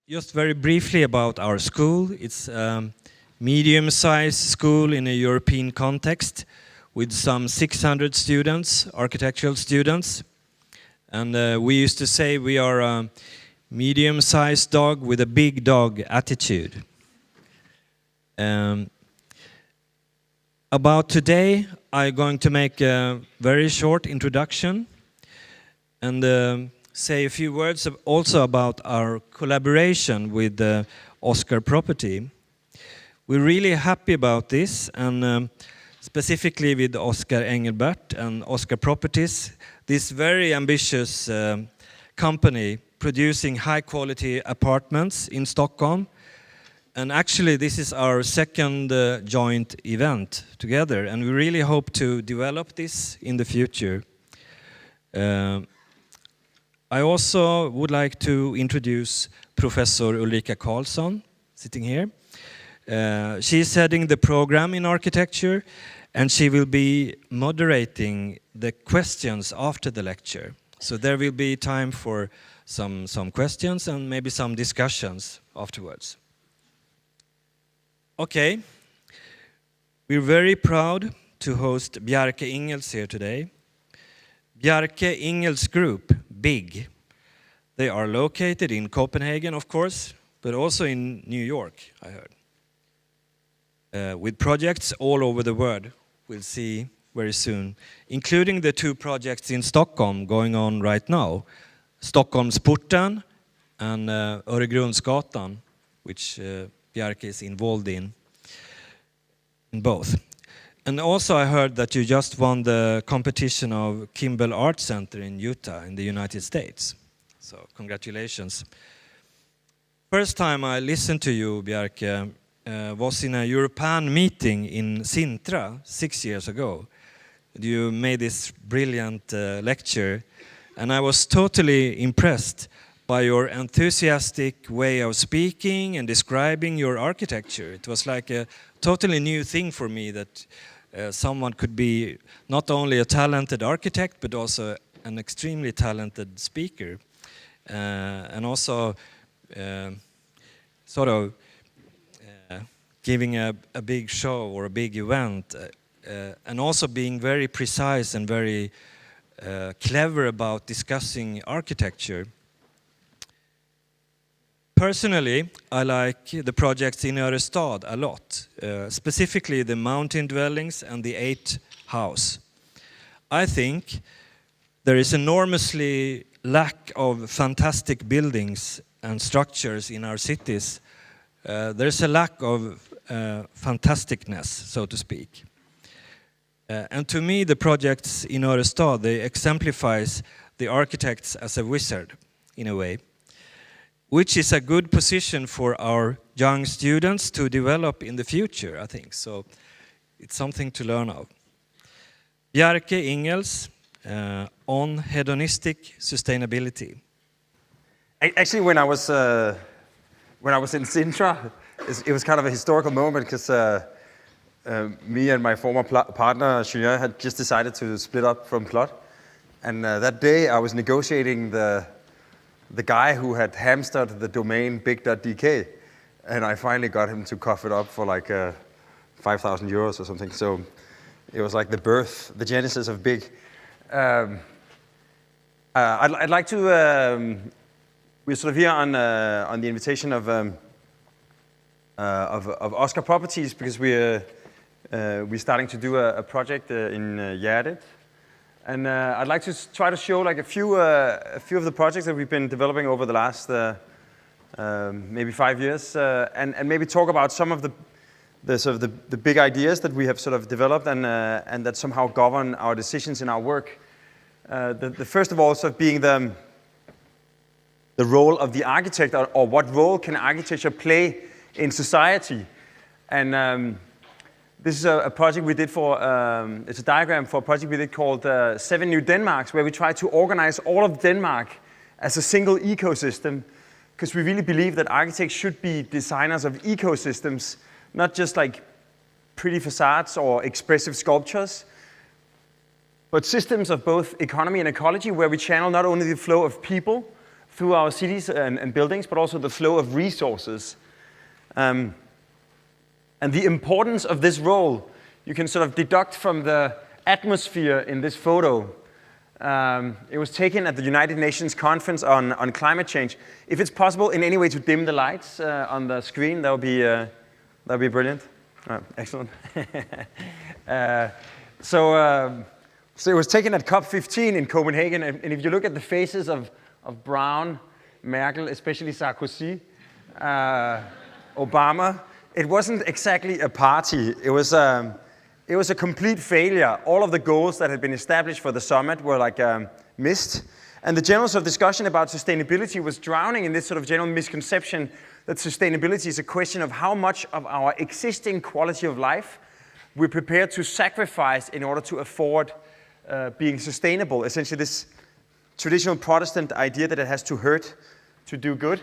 Just very briefly about our school. It's a medium-sized school in a European context with some 600 students, architectural students. And we used to say we are a medium-sized dog with a big dog attitude. About today, I'm going to make a very short introduction and say a few words also about our collaboration with Oscar Property. We're really happy about this, and specifically with Oscar Engelbert and Oscar Properties, this very ambitious company producing high-quality apartments in Stockholm. And actually, this is our second joint event together, and we really hope to develop this in the future. I also would like to introduce Professor Ulrika Karlsson, sitting here. She's heading the program in architecture, and she will be moderating the questions after the lecture. So there will be time for some questions and maybe some discussions afterwards. Okay, we're very proud to host Bjarke Ingels here today. Bjarke Ingels Group, BIG. They are located in Copenhagen, of course, but also in New York, I heard. With projects all over the world, we'll see very soon, including the two projects in Stockholm going on right now, Stockholm Sportin and Öregrundsgatan, which Bjarke is involved in both. And also I heard that you just won the competition of Kimball Art Center in Utah in the United States. So congratulations. First time I listened to you, Bjarke, was in a European meeting in Sintra 6 years ago. You made this brilliant lecture, and I was totally impressed by your enthusiastic way of speaking and describing your architecture. It was like a totally new thing for me that someone could be not only a talented architect, but also an extremely talented speaker. And also sort of giving a big show or a big event, and also being very precise and very clever about discussing architecture. Personally, I like the projects in Örestad a lot, specifically the mountain dwellings and the 8 house. I think there is enormously lack of fantastic buildings and structures in our cities. There's a lack of fantasticness, so to speak. And to me, the projects in Örestad, they exemplifies the architects as a wizard, in a way, which is a good position for our young students to develop in the future, I think. So it's something to learn of. Bjarke Ingels on hedonistic sustainability. Actually, when I was in Sintra, it was kind of a historical moment because me and my former partner Julien had just decided to split up from Plot, and that day I was negotiating the guy who had hamstered the domain big.dk, and I finally got him to cough it up for like 5,000 euros or something. So it was like the genesis of Big. I'd like to, we're sort of here on the invitation of Oscar Properties, because we're starting to do a project in Gärdet. And I'd like to try to show like a few of the projects that we've been developing over the last maybe 5 years, and maybe talk about some of the big ideas that we have sort of developed and that somehow govern our decisions in our work. The first of all sort of being the role of the architect, or what role can architecture play in society. And this is a project we did for, it's a diagram for a project we did called 7 New Denmarks, where we try to organize all of Denmark as a single ecosystem, because we really believe that architects should be designers of ecosystems, not just like pretty facades or expressive sculptures, but systems of both economy and ecology, where we channel not only the flow of people through our cities and buildings, but also the flow of resources. And the importance of this role, you can sort of deduct from the atmosphere in this photo. It was taken at the United Nations Conference on Climate Change. If it's possible in any way to dim the lights on the screen, that would be brilliant. Excellent. So it was taken at COP15 in Copenhagen, and if you look at the faces of Brown, Merkel, especially Sarkozy, Obama, it wasn't exactly a party. It was a complete failure. All of the goals that had been established for the summit were like missed. And the general sort of discussion about sustainability was drowning in this sort of general misconception that sustainability is a question of how much of our existing quality of life we're prepared to sacrifice in order to afford being sustainable. Essentially this traditional Protestant idea that it has to hurt to do good.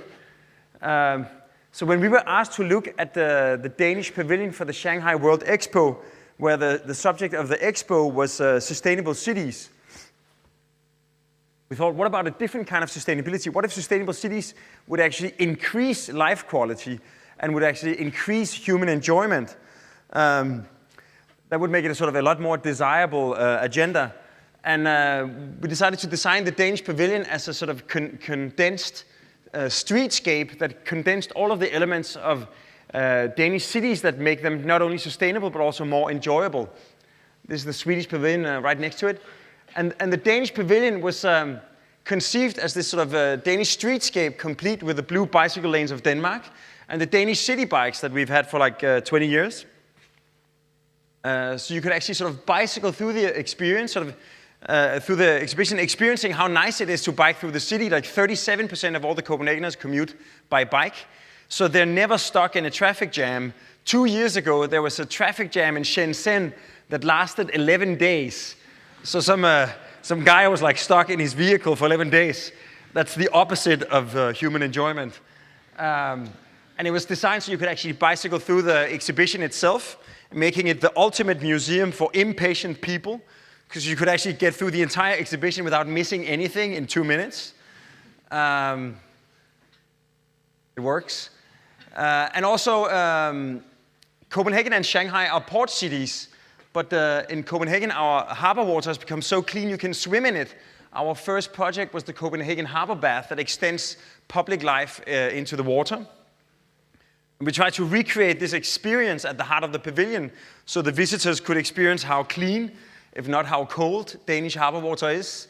So when we were asked to look at the Danish Pavilion for the Shanghai World Expo, where the subject of the expo was sustainable cities, we thought, what about a different kind of sustainability? What if sustainable cities would actually increase life quality and would actually increase human enjoyment? That would make it a sort of a lot more desirable agenda. And we decided to design the Danish Pavilion as a sort of condensed streetscape that condensed all of the elements of Danish cities that make them not only sustainable but also more enjoyable. This is the Swedish Pavilion right next to it. And the Danish Pavilion was conceived as this sort of Danish streetscape complete with the blue bicycle lanes of Denmark and the Danish city bikes that we've had for like 20 years. So you could actually sort of bicycle through the experience, sort of through the exhibition, experiencing how nice it is to bike through the city. Like 37% of all the Copenhageners commute by bike. So they're never stuck in a traffic jam. 2 years ago, there was a traffic jam in Shenzhen that lasted 11 days. So some guy was like stuck in his vehicle for 11 days. That's the opposite of human enjoyment. And it was designed so you could actually bicycle through the exhibition itself, making it the ultimate museum for impatient people, because you could actually get through the entire exhibition without missing anything in 2 minutes. It works. And also, Copenhagen and Shanghai are port cities, but in Copenhagen, our harbor water has become so clean you can swim in it. Our first project was the Copenhagen Harbor Bath that extends public life into the water. And we tried to recreate this experience at the heart of the pavilion so the visitors could experience how clean, if not how cold, Danish harbor water is.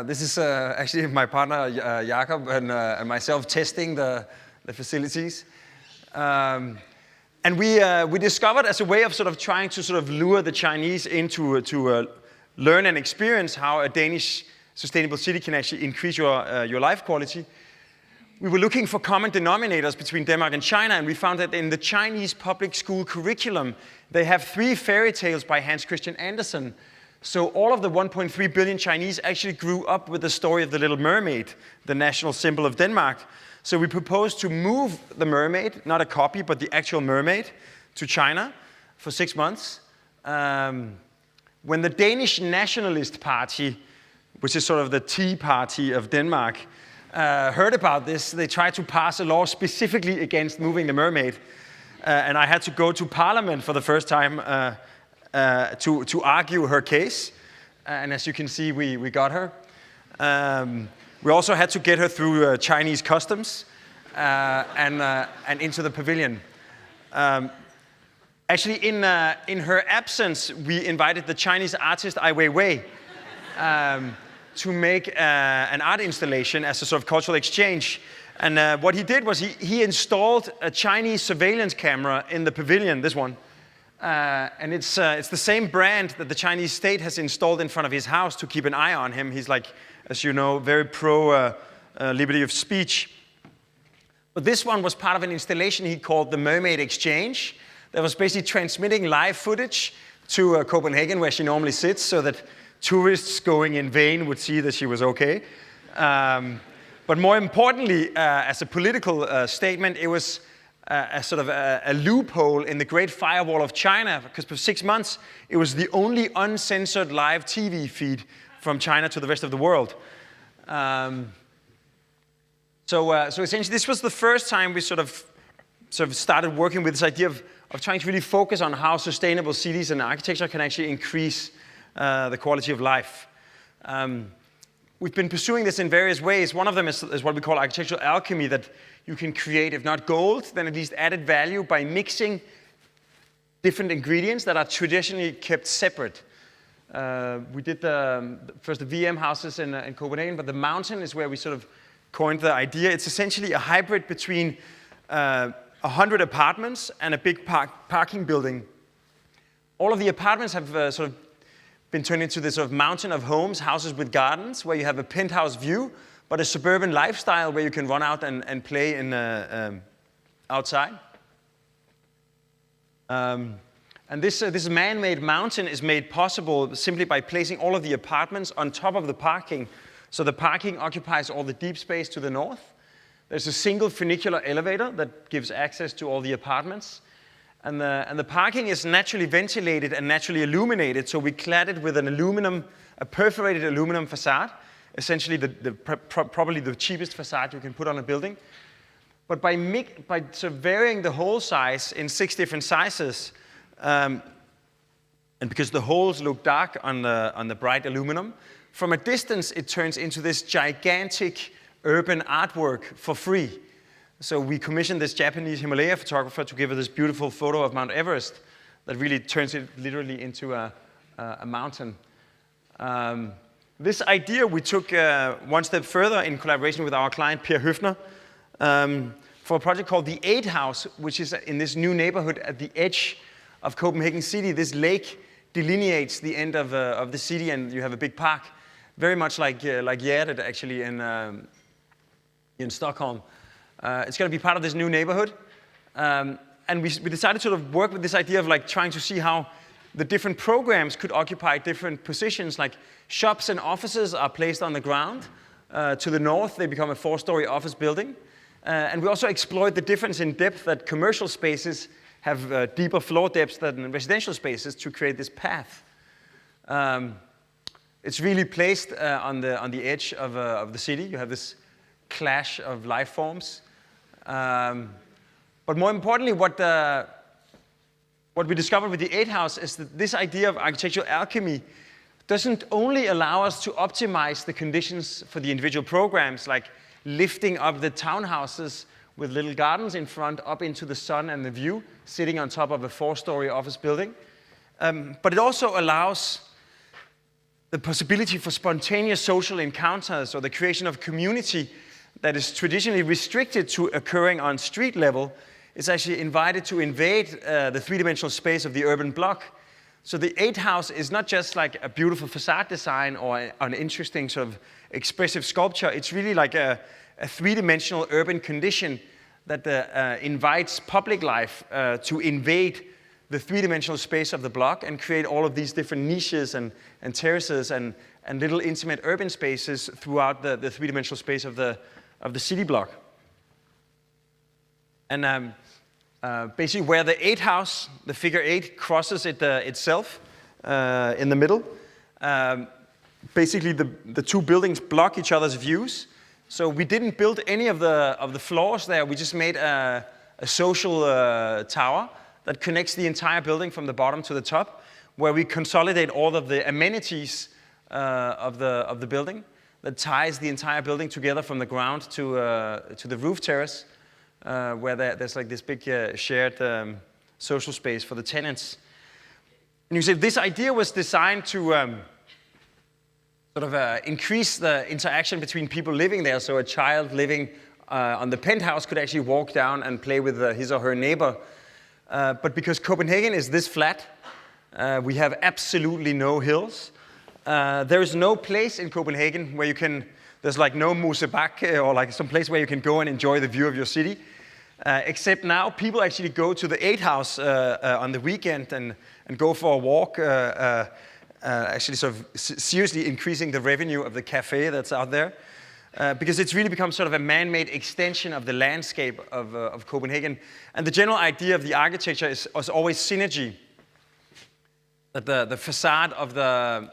This is actually my partner Jakob and myself testing the facilities. And we discovered as a way of sort of trying to sort of lure the Chinese into to learn and experience how a Danish sustainable city can actually increase your life quality. We were looking for common denominators between Denmark and China, and we found that in the Chinese public school curriculum, they have 3 fairy tales by Hans Christian Andersen. So all of the 1.3 billion Chinese actually grew up with the story of the Little Mermaid, the national symbol of Denmark. So we proposed to move the mermaid, not a copy, but the actual mermaid, to China for 6 months. When the Danish Nationalist Party, which is sort of the Tea Party of Denmark, heard about this, they tried to pass a law specifically against moving the mermaid. And I had to go to Parliament for the first time to argue her case. And as you can see, we got her. We also had to get her through Chinese customs and into the pavilion. Actually, in her absence, we invited the Chinese artist Ai Weiwei to make an art installation as a sort of cultural exchange. And what he did was he installed a Chinese surveillance camera in the pavilion, this one. And it's the same brand that the Chinese state has installed in front of his house to keep an eye on him. He's like, as you know, very pro liberty of speech. But this one was part of an installation he called the Mermaid Exchange that was basically transmitting live footage to Copenhagen, where she normally sits, so that tourists going in vain would see that she was okay. But more importantly, as a political statement, it was a sort of a loophole in the Great Firewall of China, because for 6 months, it was the only uncensored live TV feed from China to the rest of the world. So essentially, this was the first time we sort of started working with this idea of trying to really focus on how sustainable cities and architecture can actually increase the quality of life. We've been pursuing this in various ways. One of them is what we call architectural alchemy, that you can create, if not gold, then at least added value by mixing different ingredients that are traditionally kept separate. We did first the VM houses in Copenhagen, but the mountain is where we sort of coined the idea. It's essentially a hybrid between 100 apartments and a big parking building. All of the apartments have sort of been turned into this sort of mountain of homes, houses with gardens, where you have a penthouse view, but a suburban lifestyle where you can run out and play outside. And this man-made mountain is made possible simply by placing all of the apartments on top of the parking. So the parking occupies all the deep space to the north. There's a single funicular elevator that gives access to all the apartments. And the parking is naturally ventilated and naturally illuminated, so we clad it with a perforated aluminum facade, essentially probably the cheapest facade you can put on a building. But by sort of varying the hole size in 6 different sizes, and because the holes look dark on the bright aluminum, from a distance it turns into this gigantic urban artwork for free. So we commissioned this Japanese Himalaya photographer to give us this beautiful photo of Mount Everest that really turns it literally into a mountain. This idea we took one step further in collaboration with our client Per Høfner for a project called the 8 House, which is in this new neighborhood at the edge of Copenhagen city. This lake delineates the end of the city, and you have a big park, very much like Gärdet actually in Stockholm. It's going to be part of this new neighborhood. And we decided to sort of work with this idea of like trying to see how the different programs could occupy different positions. Like shops and offices are placed on the ground. To the north, they become a 4-story office building. And we also explored the difference in depth that commercial spaces have deeper floor depths than residential spaces to create this path. It's really placed on the edge of the city. You have this clash of life forms. But more importantly, what we discovered with the 8 House is that this idea of architectural alchemy doesn't only allow us to optimize the conditions for the individual programs, like lifting up the townhouses with little gardens in front up into the sun and the view, sitting on top of a 4-story office building. But it also allows the possibility for spontaneous social encounters or the creation of community that is traditionally restricted to occurring on street level is actually invited to invade the 3-dimensional space of the urban block. So the 8 House is not just like a beautiful facade design or an interesting sort of expressive sculpture. It's really like a 3-dimensional urban condition that invites public life to invade the 3-dimensional space of the block and create all of these different niches and terraces and little intimate urban spaces throughout the 3-dimensional space of the city block. And basically where the 8 House, the figure 8, crosses itself in the middle, basically the 2 buildings block each other's views. So we didn't build any of the floors there. We just made a social tower that connects the entire building from the bottom to the top, where we consolidate all of the amenities of the building that ties the entire building together from the ground to the roof terrace, where there's like this big shared social space for the tenants. And you say this idea was designed to sort of increase the interaction between people living there. So a child living on the penthouse could actually walk down and play with his or her neighbor. But because Copenhagen is this flat, we have absolutely no hills. There is no place in Copenhagen where there's like no Mosebak or like some place where you can go and enjoy the view of your city. Except now people actually go to the 8 House on the weekend and go for a walk, actually sort of seriously increasing the revenue of the cafe that's out there. Because it's really become sort of a man-made extension of the landscape of Copenhagen. And the general idea of the architecture is always synergy. That the facade of the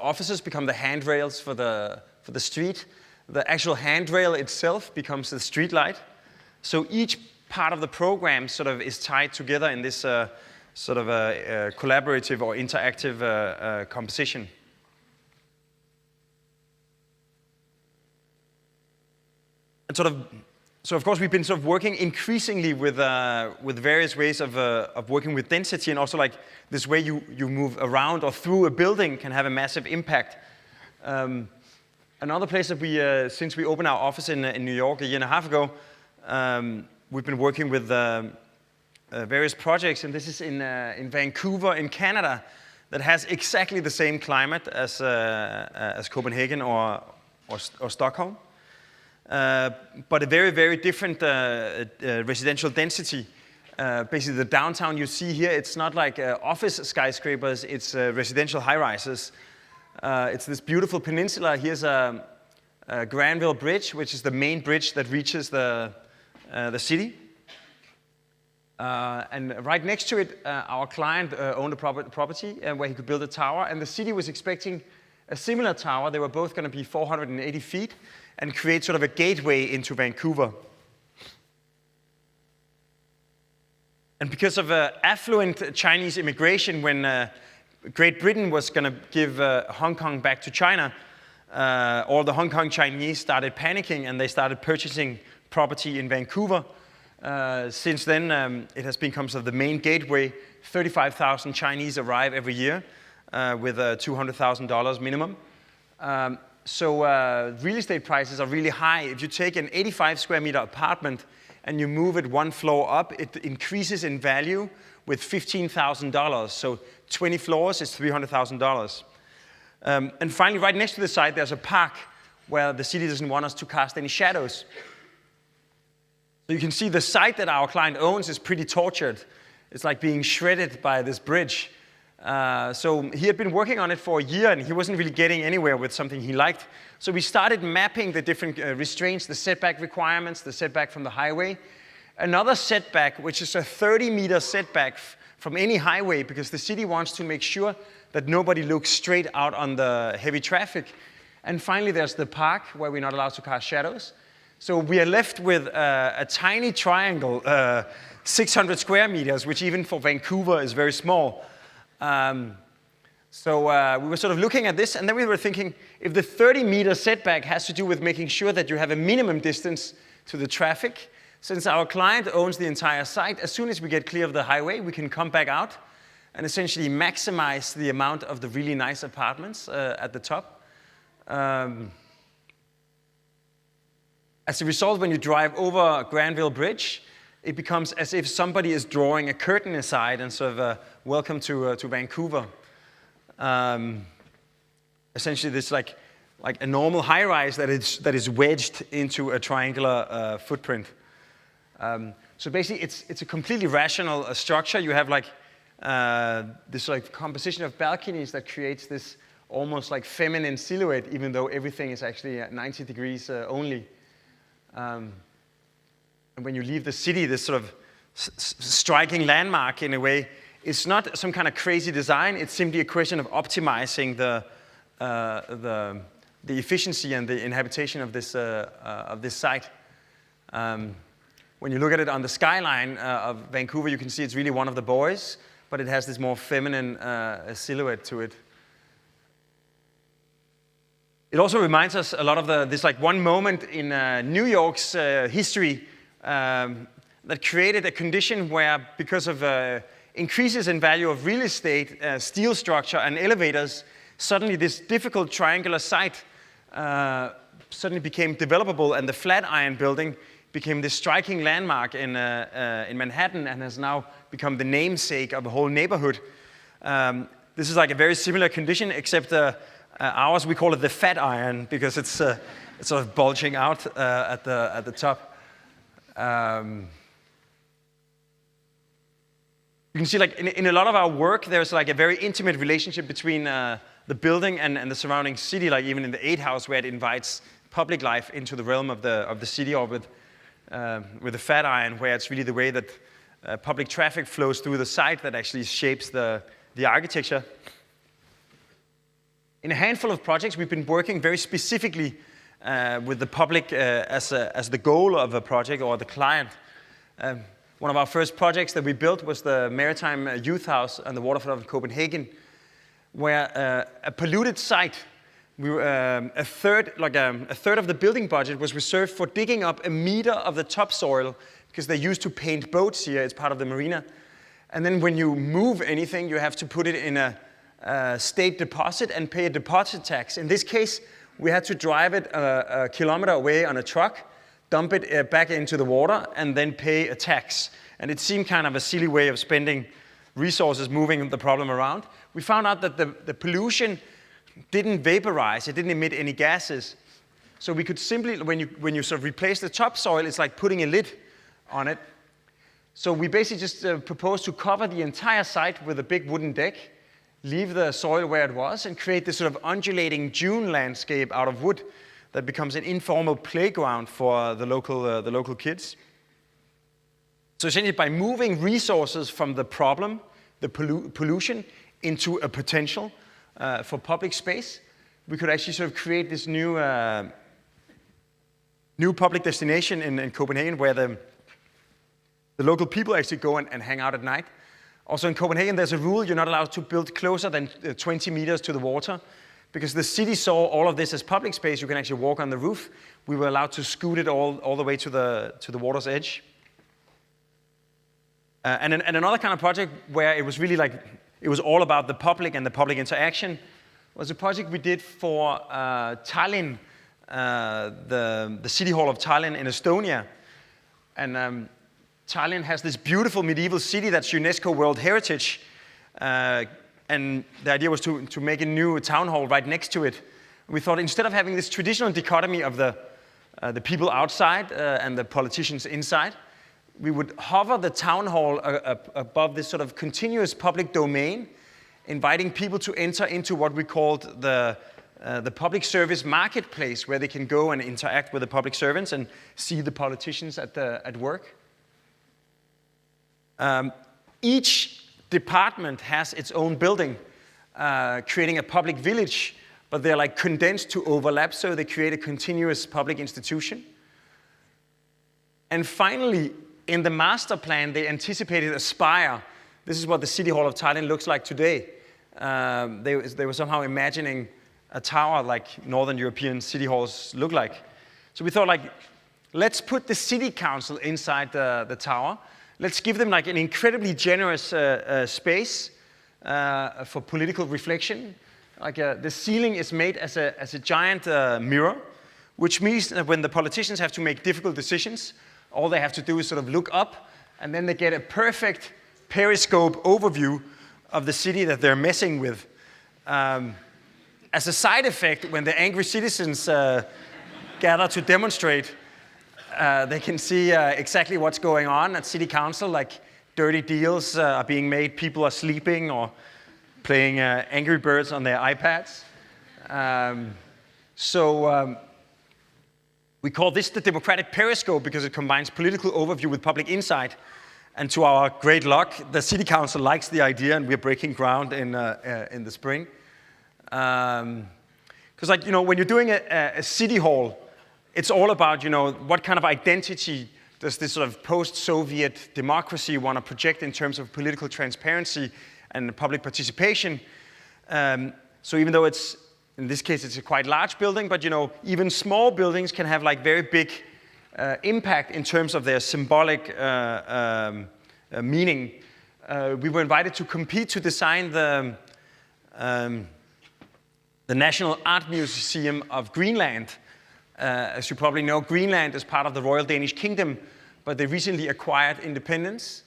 offices become the handrails for the street. the actual handrail itself becomes the street light. So each part of the program sort of is tied together in this sort of a collaborative or interactive composition. And so of course we've been sort of working increasingly with various ways of working with density, and also like this way you move around or through a building can have a massive impact. Another place that we, since we opened our office in New York a year and a half ago, we've been working with various projects, and this is in Vancouver in Canada, that has exactly the same climate as Copenhagen or Stockholm. But a very, very different residential density. Basically, the downtown you see here, it's not like office skyscrapers, it's residential high-rises. It's this beautiful peninsula. Here's a Granville Bridge, which is the main bridge that reaches the city. And right next to it, our client owned a property where he could build a tower, and the city was expecting a similar tower. They were both going to be 480 feet and create sort of a gateway into Vancouver. And because of affluent Chinese immigration, when Great Britain was going to give Hong Kong back to China, all the Hong Kong Chinese started panicking and they started purchasing property in Vancouver. Since then, it has become sort of the main gateway. 35,000 Chinese arrive every year with $200,000 minimum. So real estate prices are really high. If you take an 85 square meter apartment and you move it one floor up, it increases in value with $15,000. So 20 floors is $300,000. And finally, right next to the site, there's a park where the city doesn't want us to cast any shadows. So you can see the site that our client owns is pretty tortured. It's like being shredded by this bridge. So he had been working on it for a year, and he wasn't really getting anywhere with something he liked. So we started mapping the different restraints, the setback requirements, the setback from the highway. Another setback, which is a 30-meter setback from any highway, because the city wants to make sure that nobody looks straight out on the heavy traffic. And finally, there's the park, where we're not allowed to cast shadows. So we are left with a tiny triangle, 600 square meters, which even for Vancouver is very small. So we were sort of looking at this, and then we were thinking, if the 30-meter setback has to do with making sure that you have a minimum distance to the traffic, since our client owns the entire site, as soon as we get clear of the highway, we can come back out and essentially maximize the amount of the really nice apartments at the top. As a result, when you drive over Granville Bridge, it becomes as if somebody is drawing a curtain aside and sort of welcome to Vancouver. Essentially, this like a normal high-rise that is wedged into a triangular footprint. So basically, it's a completely rational structure. You have like this like composition of balconies that creates this almost like feminine silhouette, even though everything is actually at 90 degrees only. And when you leave the city, this sort of striking landmark in a way, it's not some kind of crazy design. It's simply a question of optimizing the efficiency and the inhabitation of this site. When you look at it on the skyline of Vancouver, you can see it's really one of the boys, but it has this more feminine silhouette to it. It also reminds us a lot of this like one moment in New York's history that created a condition where, because of increases in value of real estate, steel structure, and elevators, suddenly this difficult triangular site suddenly became developable, and the Flatiron building became this striking landmark in Manhattan and has now become the namesake of a whole neighborhood. This is like a very similar condition, except ours, we call it the Fat Iron because it's sort of bulging out at the top. You can see, like in a lot of our work, there's like a very intimate relationship between the building and the surrounding city. Like even in the 8 House, where it invites public life into the realm of the city, or with the Fat Iron, where it's really the way that public traffic flows through the site that actually shapes the architecture. In a handful of projects, we've been working very specifically with the public as the goal of a project or the client. One of our first projects that we built was the Maritime Youth House on the waterfront of Copenhagen, where a polluted site, a third of the building budget was reserved for digging up 1 meter of the topsoil, because they used to paint boats here. It's part of the marina. And then when you move anything, you have to put it in a state deposit and pay a deposit tax. In this case, we had to drive it a kilometer away on a truck, dump it back into the water, and then pay a tax. And it seemed kind of a silly way of spending resources moving the problem around. We found out that the pollution didn't vaporize, it didn't emit any gases. So we could simply, when you sort of replace the topsoil, it's like putting a lid on it. So we basically just proposed to cover the entire site with a big wooden deck, leave the soil where it was, and create this sort of undulating dune landscape out of wood that becomes an informal playground for the local kids. So essentially, by moving resources from the problem, the pollution, into a potential for public space, we could actually sort of create this new public destination in Copenhagen, where the local people actually go and hang out at night. Also in Copenhagen, there's a rule: you're not allowed to build closer than 20 meters to the water, because the city saw all of this as public space. You can actually walk on the roof. We were allowed to scoot it all the way to the water's edge. And another kind of project where it was really like, it was all about the public and the public interaction was a project we did for Tallinn, the City Hall of Tallinn in Estonia. And Tallinn has this beautiful medieval city that's UNESCO World Heritage. And the idea was to make a new town hall right next to it. We thought, instead of having this traditional dichotomy of the people outside and the politicians inside, we would hover the town hall above this sort of continuous public domain, inviting people to enter into what we called the public service marketplace, where they can go and interact with the public servants and see the politicians at work. Each department has its own building, creating a public village, but they're like condensed to overlap, so they create a continuous public institution. And finally, in the master plan, they anticipated a spire. This is what the City Hall of Tallinn looks like today. They were somehow imagining a tower like Northern European city halls look like. So we thought, like, let's put the city council inside the tower. Let's give them like an incredibly generous space for political reflection. Like the ceiling is made as a giant mirror, which means that when the politicians have to make difficult decisions, all they have to do is sort of look up, and then they get a perfect periscope overview of the city that they're messing with. As a side effect, when the angry citizens gather to demonstrate, they can see exactly what's going on at City Council, like dirty deals are being made, people are sleeping or playing Angry Birds on their iPads. We call this the democratic periscope because it combines political overview with public insight. And to our great luck, the City Council likes the idea, and we're breaking ground in the spring. Because, like, you know, when you're doing a city hall, it's all about, you know, what kind of identity does this sort of post-Soviet democracy want to project in terms of political transparency and public participation. So even though it's, in this case, it's a quite large building, but, you know, even small buildings can have like very big impact in terms of their symbolic meaning. We were invited to compete to design the National Art Museum of Greenland. As you probably know, Greenland is part of the Royal Danish Kingdom, but they recently acquired independence.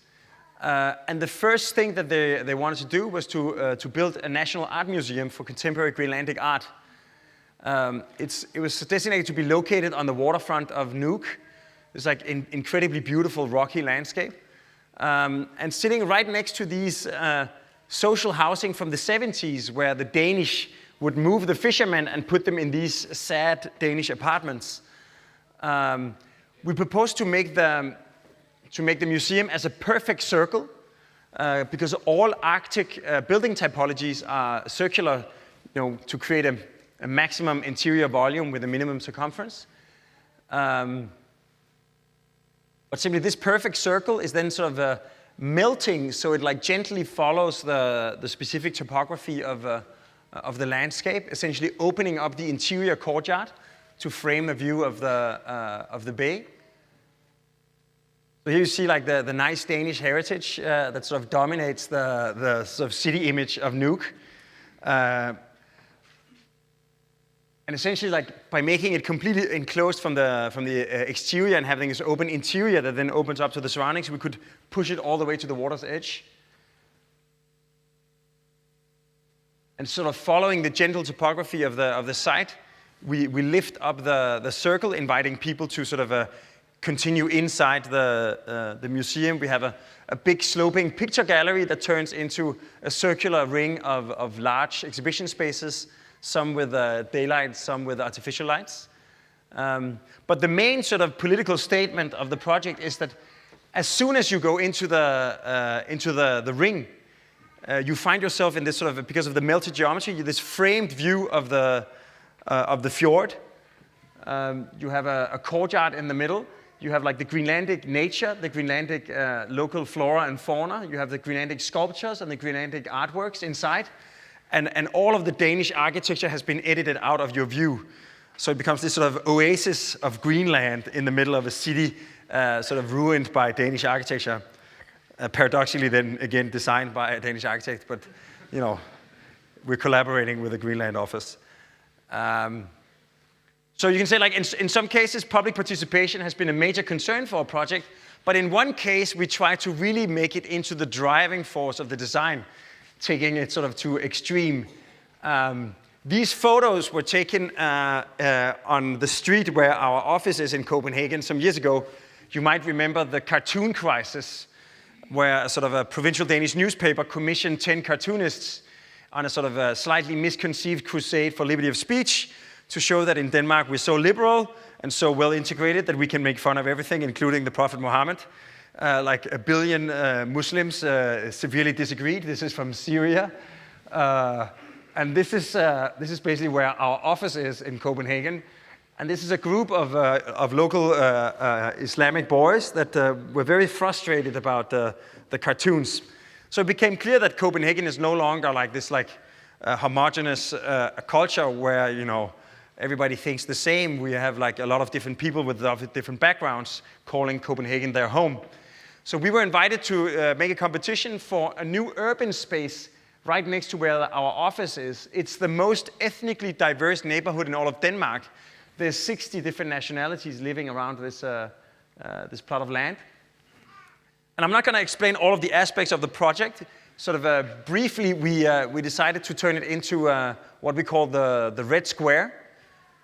And the first thing that they wanted to do was to build a national art museum for contemporary Greenlandic art. It was designated to be located on the waterfront of Nuuk. It's like an incredibly beautiful rocky landscape. And sitting right next to these social housing from the 70s, where the Danish would move the fishermen and put them in these sad Danish apartments. We proposed to make the museum as a perfect circle, because all Arctic building typologies are circular, you know, to create a maximum interior volume with a minimum circumference. But simply this perfect circle is then sort of melting, so it like gently follows the specific topography of the landscape, essentially opening up the interior courtyard to frame a view of the bay. So here you see like the nice Danish heritage that sort of dominates the sort of city image of Nuuk. And essentially, like by making it completely enclosed from the exterior and having this open interior that then opens up to the surroundings, we could push it all the way to the water's edge. And sort of following the gentle topography of the site, we lift up the circle, inviting people to sort of continue inside the museum. We have a big sloping picture gallery that turns into a circular ring of large exhibition spaces, some with daylight, some with artificial lights. But the main sort of political statement of the project is that as soon as you go into the ring, you find yourself in this sort of, because of the melted geometry, this framed view of the fjord. You have a courtyard in the middle. You have like the Greenlandic nature, the Greenlandic local flora and fauna. You have the Greenlandic sculptures and the Greenlandic artworks inside. And all of the Danish architecture has been edited out of your view. So it becomes this sort of oasis of Greenland in the middle of a city sort of ruined by Danish architecture. Paradoxically then, again, designed by a Danish architect, but, you know, we're collaborating with the Greenland office. So you can say, like, in some cases, public participation has been a major concern for a project, but in one case, we try to really make it into the driving force of the design, taking it sort of to extreme. These photos were taken on the street where our office is in Copenhagen some years ago. You might remember the cartoon crisis, where a sort of a provincial Danish newspaper commissioned 10 cartoonists on a sort of a slightly misconceived crusade for liberty of speech to show that in Denmark we're so liberal and so well integrated that we can make fun of everything, including the Prophet Muhammad. Like 1 billion Muslims severely disagreed. This is from Syria. And this is basically where our office is in Copenhagen. And this is a group of local Islamic boys that were very frustrated about the cartoons. So it became clear that Copenhagen is no longer like this homogeneous culture where, you know, everybody thinks the same. We have like a lot of different people with different backgrounds calling Copenhagen their home. So we were invited to make a competition for a new urban space right next to where our office is. It's the most ethnically diverse neighborhood in all of Denmark. There's 60 different nationalities living around this plot of land. And I'm not going to explain all of the aspects of the project. Sort of briefly, we decided to turn it into what we call the Red Square.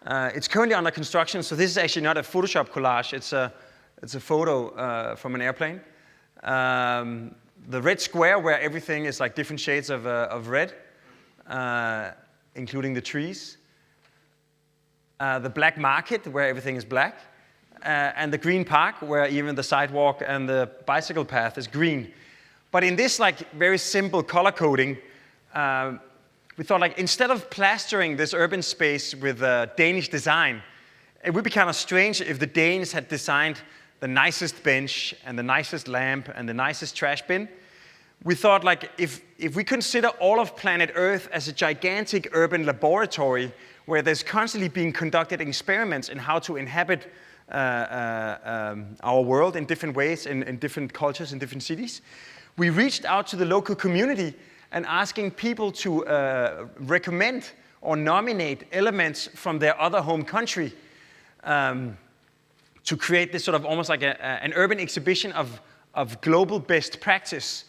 It's currently under construction, so this is actually not a Photoshop collage. It's a photo from an airplane. The Red Square, where everything is like different shades of red, including the trees. The Black Market, where everything is black. And the Green Park, where even the sidewalk and the bicycle path is green. But in this like very simple color coding, we thought like instead of plastering this urban space with Danish design, it would be kind of strange if the Danes had designed the nicest bench and the nicest lamp and the nicest trash bin. We thought like if we consider all of planet Earth as a gigantic urban laboratory where there's constantly being conducted experiments in how to inhabit our world in different ways, in different cultures, in different cities, we reached out to the local community and asking people to recommend or nominate elements from their other home country to create this sort of almost like an urban exhibition of global best practice.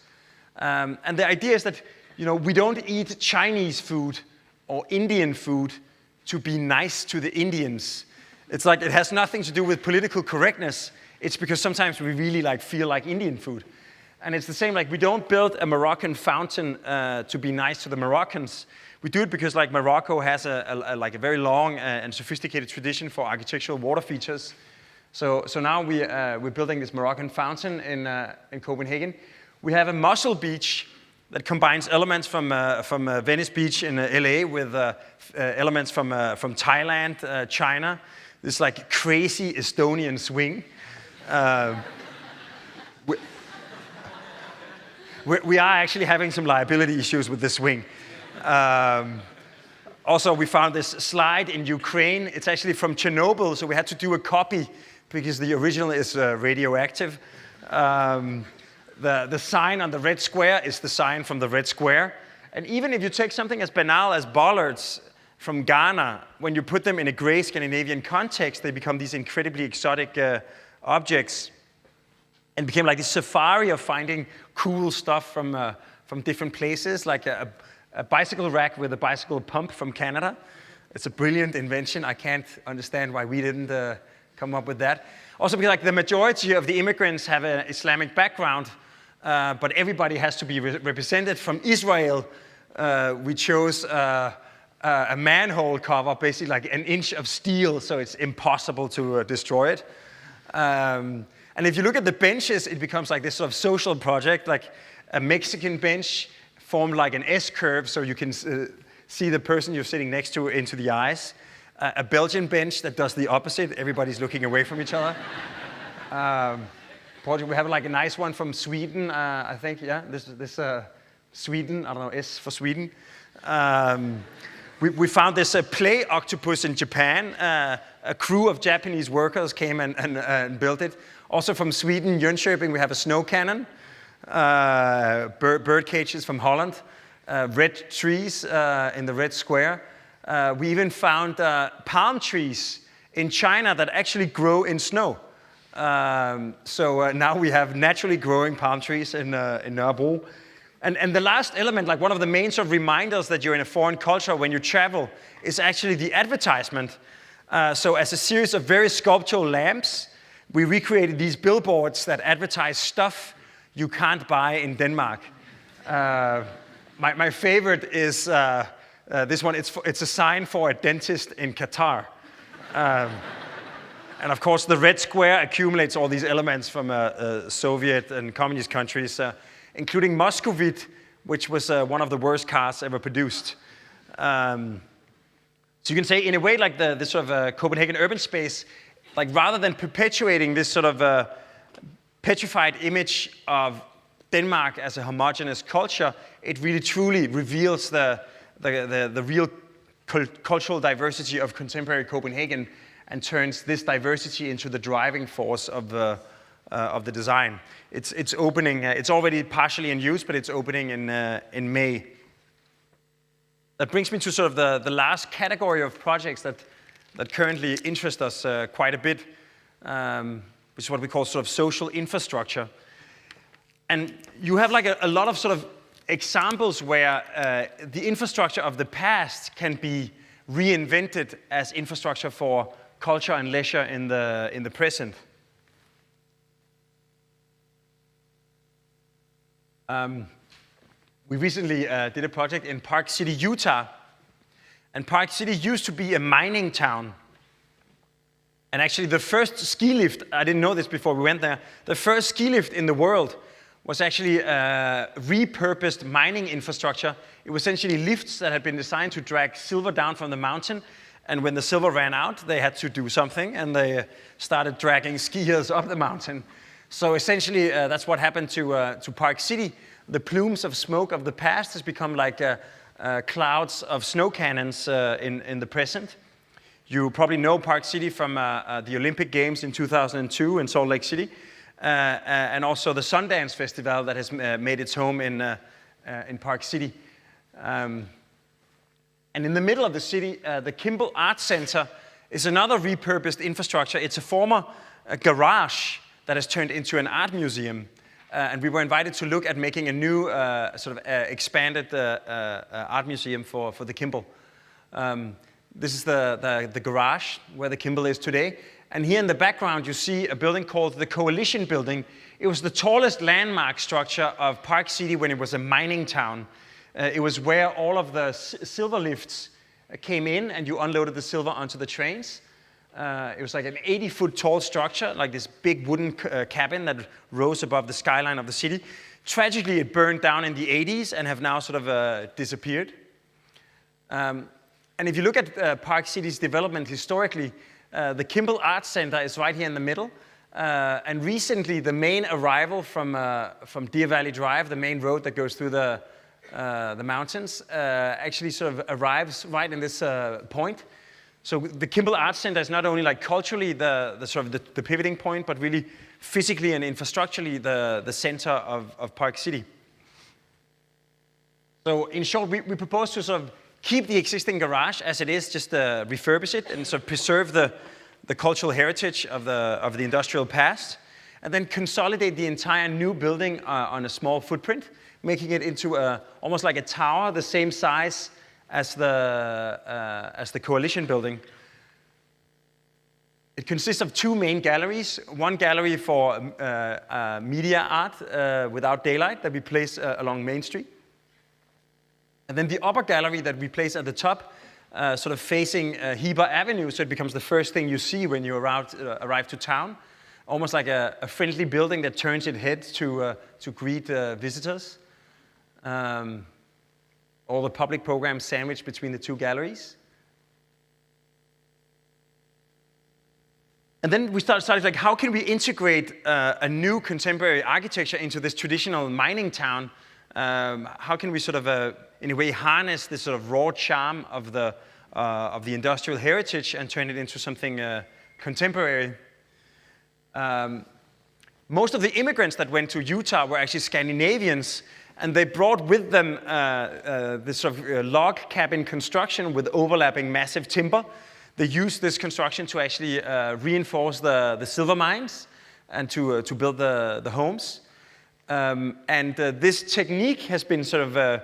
And the idea is that, you know, we don't eat Chinese food or Indian food to be nice to the Indians. It's like it has nothing to do with political correctness. It's because sometimes we really like feel like Indian food. And it's the same, like we don't build a Moroccan fountain to be nice to the Moroccans. We do it because like Morocco has a very long and sophisticated tradition for architectural water features. So now we're building this Moroccan fountain in Copenhagen. We have a mussel beach that combines elements from Venice Beach in LA with elements from Thailand, China. This like crazy Estonian swing. We are actually having some liability issues with this swing. Also, we found this slide in Ukraine. It's actually from Chernobyl, so we had to do a copy because the original is radioactive. The sign on the red square is the sign from the red square. And even if you take something as banal as bollards from Ghana, when you put them in a gray Scandinavian context, they become these incredibly exotic objects. And became like this safari of finding cool stuff from different places, like a bicycle rack with a bicycle pump from Canada. It's a brilliant invention. I can't understand why we didn't come up with that. Also because like the majority of the immigrants have an Islamic background, but everybody has to be represented. From Israel, we chose a manhole cover, basically like an inch of steel, so it's impossible to destroy it. And if you look at the benches, it becomes like this sort of social project, like a Mexican bench formed like an S-curve, so you can see the person you're sitting next to into the eyes. A Belgian bench that does the opposite. Everybody's looking away from each other. We have like a nice one from Sweden, I think. Yeah, this Sweden. I don't know, S for Sweden. We found this play octopus in Japan. A crew of Japanese workers came and built it. Also from Sweden, Jönköping, we have a snow cannon. Bird cages from Holland. Red trees in the red square. We even found palm trees in China that actually grow in snow. So now we have naturally growing palm trees in Nørrebro. And the last element, like one of the main sort of reminders that you're in a foreign culture when you travel, is actually the advertisement. So as a series of very sculptural lamps, we recreated these billboards that advertise stuff you can't buy in Denmark. My favorite is this one. It's a sign for a dentist in Qatar. And of course, the red square accumulates all these elements from Soviet and communist countries, including Muscovite, which was one of the worst cars ever produced. So you can say, in a way, like this sort of Copenhagen urban space, like rather than perpetuating this sort of petrified image of Denmark as a homogeneous culture, it really truly reveals the real cultural diversity of contemporary Copenhagen and turns this diversity into the driving force of the design. It's opening. It's already partially in use, but it's opening in May. That brings me to sort of the last category of projects that currently interest us quite a bit, which is what we call sort of social infrastructure. And you have like a lot of sort of examples where the infrastructure of the past can be reinvented as infrastructure for culture and leisure in the present. We recently did a project in Park City, Utah. And Park City used to be a mining town. And actually the first ski lift, I didn't know this before we went there, the first ski lift in the world was actually repurposed mining infrastructure. It was essentially lifts that had been designed to drag silver down from the mountain. And when the silver ran out, they had to do something, and they started dragging skiers up the mountain. So essentially, that's what happened to Park City. The plumes of smoke of the past has become like clouds of snow cannons in the present. You probably know Park City from the Olympic Games in 2002 in Salt Lake City, and also the Sundance Festival that has made its home in Park City. And in the middle of the city, the Kimball Arts Center is another repurposed infrastructure. It's a former garage that has turned into an art museum. And we were invited to look at making a new sort of expanded art museum for the Kimball. This is the garage where the Kimball is today. And here in the background, you see a building called the Coalition Building. It was the tallest landmark structure of Park City when it was a mining town. It was where all of the silver lifts came in, and you unloaded the silver onto the trains. It was like an 80-foot tall structure, like this big wooden cabin that rose above the skyline of the city. Tragically, it burned down in the 80s and have now sort of disappeared. And if you look at Park City's development historically, the Kimball Arts Center is right here in the middle. And recently, the main arrival from Deer Valley Drive, the main road that goes through the mountains, actually sort of arrives right in this point. So the Kimball Arts Center is not only like culturally the pivoting point, but really physically and infrastructurally the center of Park City. So in short, we propose to sort of keep the existing garage as it is, just refurbish it and sort of preserve the cultural heritage of the industrial past, and then consolidate the entire new building on a small footprint, making it into almost like a tower, the same size as the Coalition building. It consists of two main galleries. One gallery for media art without daylight that we place along Main Street. And then the upper gallery that we place at the top, sort of facing Heber Avenue, so it becomes the first thing you see when you arrive to town. Almost like a friendly building that turns its head to greet visitors. All the public programs sandwiched between the two galleries. And then we started like, how can we integrate a new contemporary architecture into this traditional mining town? How can we sort of, in a way, harness this sort of raw charm of the industrial heritage and turn it into something contemporary? Most of the immigrants that went to Utah were actually Scandinavians, and they brought with them this sort of log cabin construction with overlapping massive timber. They used this construction to actually reinforce the silver mines and to build the homes. This technique has been sort of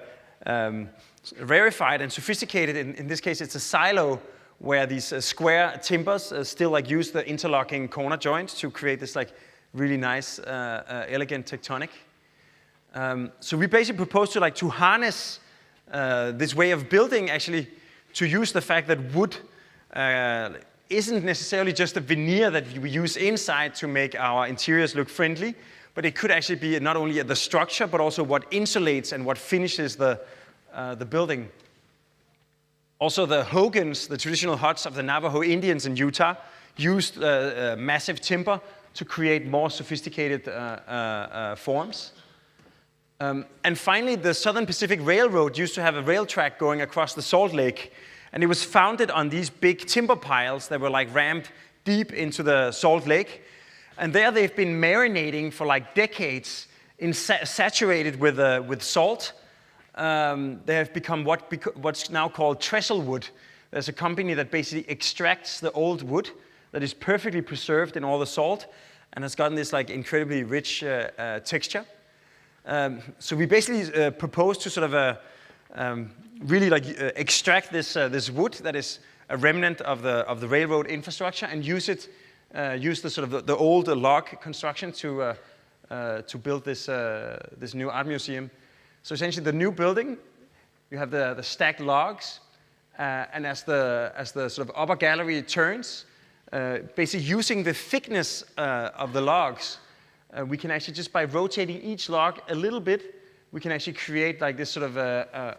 rarefied and sophisticated. In this case, it's a silo where these square timbers still like use the interlocking corner joints to create this like really nice, elegant tectonic. So we basically propose to harness this way of building, actually, to use the fact that wood isn't necessarily just a veneer that we use inside to make our interiors look friendly, but it could actually be not only the structure, but also what insulates and what finishes the building. Also, the hogans, the traditional huts of the Navajo Indians in Utah, used massive timber to create more sophisticated forms. And finally, the Southern Pacific Railroad used to have a rail track going across the Salt Lake, and it was founded on these big timber piles that were like rammed deep into the Salt Lake. And there they've been marinating for like decades, saturated with salt. They have become what's now called trestle wood. There's a company that basically extracts the old wood that is perfectly preserved in all the salt and has gotten this like incredibly rich texture. So we basically propose to sort of really like extract this wood that is a remnant of the railroad infrastructure and use the sort of the old log construction to build this new art museum. So essentially, the new building, you have the stacked logs, and as the sort of upper gallery turns, basically using the thickness of the logs, we can actually, just by rotating each log a little bit, we can actually create like this sort of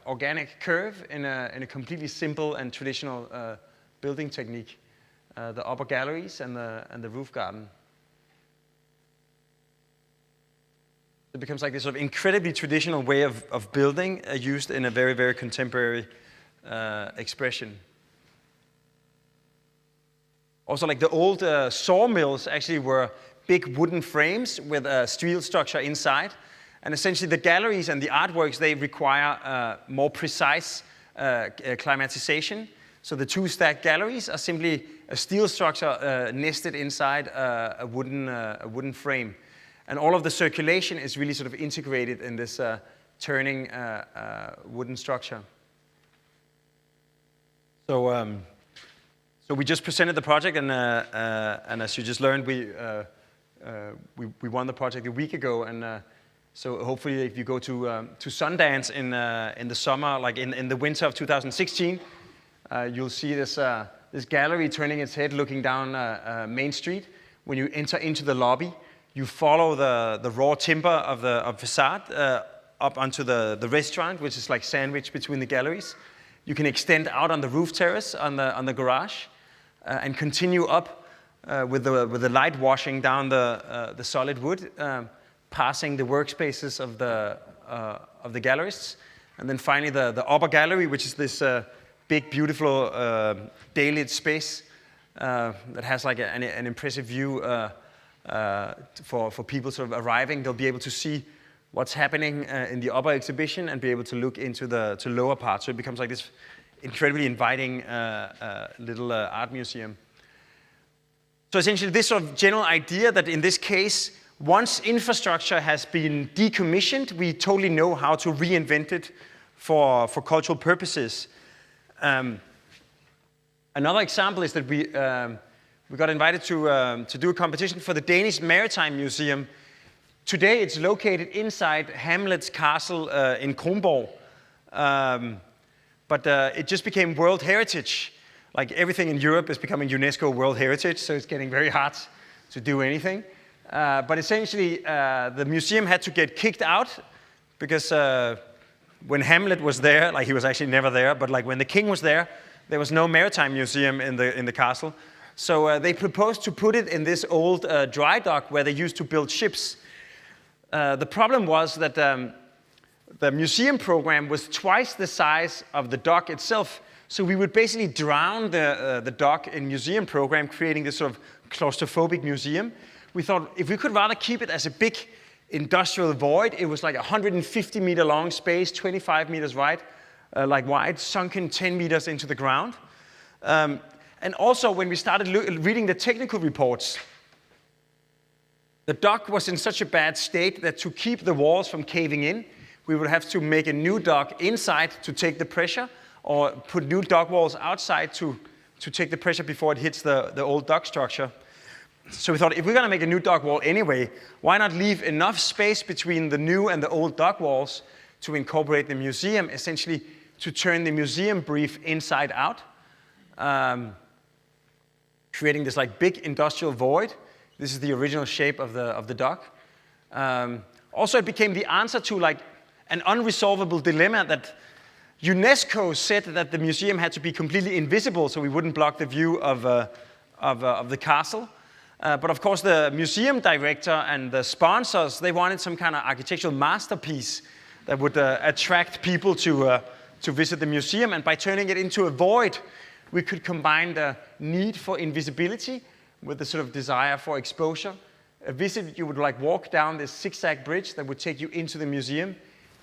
organic curve in a completely simple and traditional building technique, the upper galleries and the roof garden. It becomes like this sort of incredibly traditional way of building used in a very, very contemporary expression. Also, like the old sawmills actually were big wooden frames with a steel structure inside. And essentially the galleries and the artworks, they require more precise climatization. So the two stacked galleries are simply a steel structure nested inside a wooden frame. And all of the circulation is really sort of integrated in this turning wooden structure. So we just presented the project, and as you just learned, we won the project a week ago. And so hopefully, if you go to Sundance in the summer, like in the winter of 2016, you'll see this gallery turning its head, looking down Main Street. When you enter into the lobby, you follow the raw timber of facade up onto the restaurant, which is like sandwiched between the galleries. You can extend out on the roof terrace on the garage and continue up with the light washing down the solid wood, passing the workspaces of the gallerists. And then finally the upper gallery, which is this big, beautiful daylit space that has like an impressive view for people sort of arriving. They'll be able to see what's happening in the upper exhibition and be able to look into the lower part. So it becomes like this incredibly inviting little art museum. So essentially this sort of general idea that in this case, once infrastructure has been decommissioned, we totally know how to reinvent it for cultural purposes. Another example is that we got invited to do a competition for the Danish Maritime Museum. Today it's located inside Hamlet's castle in Kronborg, but it just became World Heritage. Like everything in Europe is becoming UNESCO World Heritage, so it's getting very hard to do anything. But essentially, the museum had to get kicked out because when Hamlet was there, like he was actually never there, but like when the king was there was no maritime museum in the castle. So they proposed to put it in this old dry dock where they used to build ships. The problem was that the museum program was twice the size of the dock itself. So we would basically drown the dock in museum program, creating this sort of claustrophobic museum. We thought if we could rather keep it as a big industrial void, it was like 150 meter long space, 25 meters wide, sunken 10 meters into the ground. And also when we started reading the technical reports, the dock was in such a bad state that to keep the walls from caving in, we would have to make a new dock inside to take the pressure, or put new dock walls outside to take the pressure before it hits the old dock structure. So we thought, if we're going to make a new dock wall anyway, why not leave enough space between the new and the old dock walls to incorporate the museum, essentially to turn the museum brief inside out, creating this like big industrial void. This is the original shape of the dock. Also, it became the answer to like an unresolvable dilemma that UNESCO said that the museum had to be completely invisible so we wouldn't block the view of the castle. But of course, the museum director and the sponsors, they wanted some kind of architectural masterpiece that would attract people to visit the museum. And by turning it into a void, we could combine the need for invisibility with the sort of desire for exposure. A visit, you would like walk down this zigzag bridge that would take you into the museum.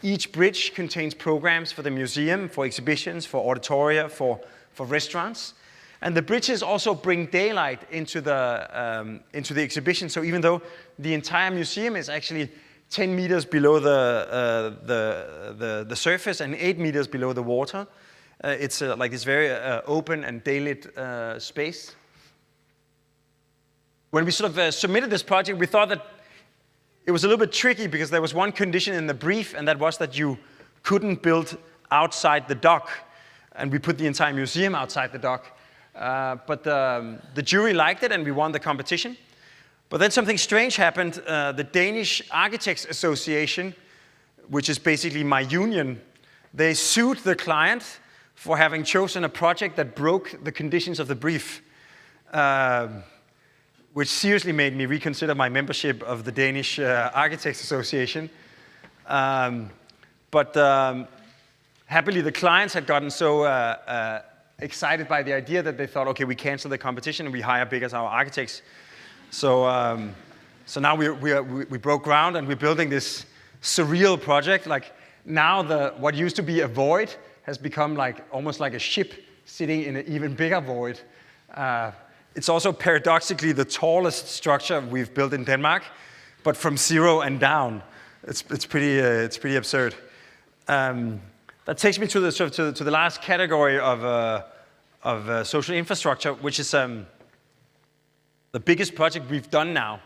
Each bridge contains programs for the museum, for exhibitions, for auditoria, for restaurants. And the bridges also bring daylight into the exhibition. So even though the entire museum is actually 10 meters below the surface and 8 meters below the water, it's like this very open and daylit space. When we sort of submitted this project, we thought that it was a little bit tricky because there was one condition in the brief, and that was that you couldn't build outside the dock. And we put the entire museum outside the dock. But the jury liked it, and we won the competition. But then something strange happened. The Danish Architects Association, which is basically my union, they sued the client for having chosen a project that broke the conditions of the brief, which seriously made me reconsider my membership of the Danish Architects Association. But happily, the clients had gotten so excited by the idea that they thought, okay, we cancel the competition and we hire big as our architects. So now we broke ground and we're building this surreal project. Like now what used to be a void has become like almost like a ship sitting in an even bigger void. It's also paradoxically the tallest structure we've built in Denmark, but from zero and down. It's pretty absurd. That takes me to the last category of social infrastructure, which is the biggest project we've done now,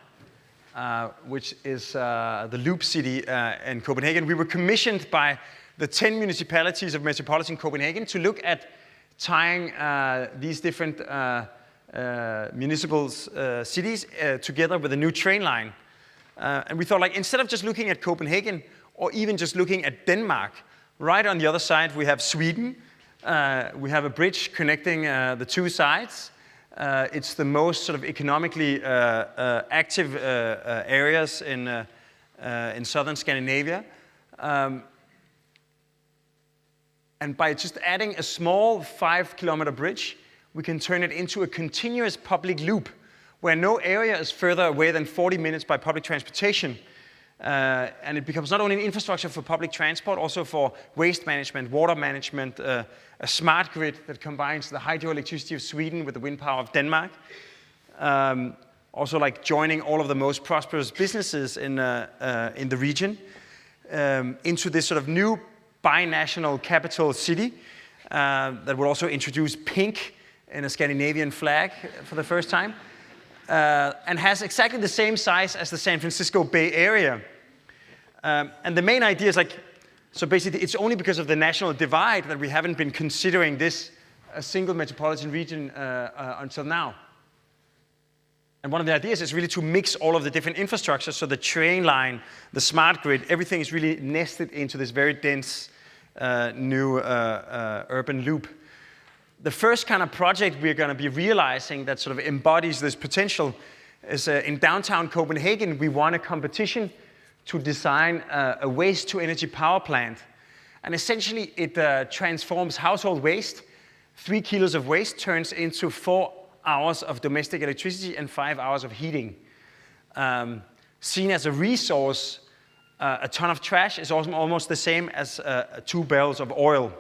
which is the Loop City in Copenhagen. We were commissioned by the 10 municipalities of metropolitan Copenhagen to look at tying these different municipal cities together with a new train line. And we thought, like, instead of just looking at Copenhagen or even just looking at Denmark, right on the other side we have Sweden. We have a bridge connecting the two sides. It's the most sort of economically active areas in southern Scandinavia. And by just adding a small 5-kilometer bridge, we can turn it into a continuous public loop where no area is further away than 40 minutes by public transportation. And it becomes not only an infrastructure for public transport, also for waste management, water management, a smart grid that combines the hydroelectricity of Sweden with the wind power of Denmark. Also like joining all of the most prosperous businesses in the region into this sort of new binational capital city that will also introduce pink in a Scandinavian flag for the first time, and has exactly the same size as the San Francisco Bay Area. And the main idea is like, so basically it's only because of the national divide that we haven't been considering this a single metropolitan region until now. And one of the ideas is really to mix all of the different infrastructures, so the train line, the smart grid, everything is really nested into this very dense new urban loop. The first kind of project we're going to be realizing that sort of embodies this potential is in downtown Copenhagen. We won a competition to design a waste-to-energy power plant. And essentially it transforms household waste. 3 kilos of waste turns into 4 hours of domestic electricity and 5 hours of heating. Seen as a resource, a ton of trash is also almost the same as 2 barrels of oil.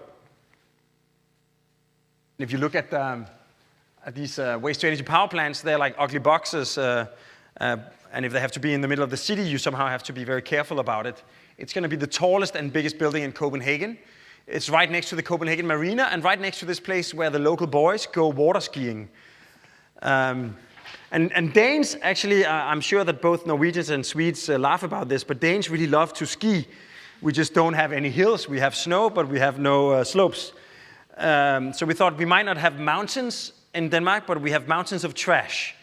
If you look at these waste-to-energy power plants, they're like ugly boxes. And if they have to be in the middle of the city, you somehow have to be very careful about it. It's going to be the tallest and biggest building in Copenhagen. It's right next to the Copenhagen Marina and right next to this place where the local boys go water skiing. And Danes, actually, I'm sure that both Norwegians and Swedes laugh about this, but Danes really love to ski. We just don't have any hills. We have snow, but we have no slopes. So we thought we might not have mountains in Denmark, but we have mountains of trash.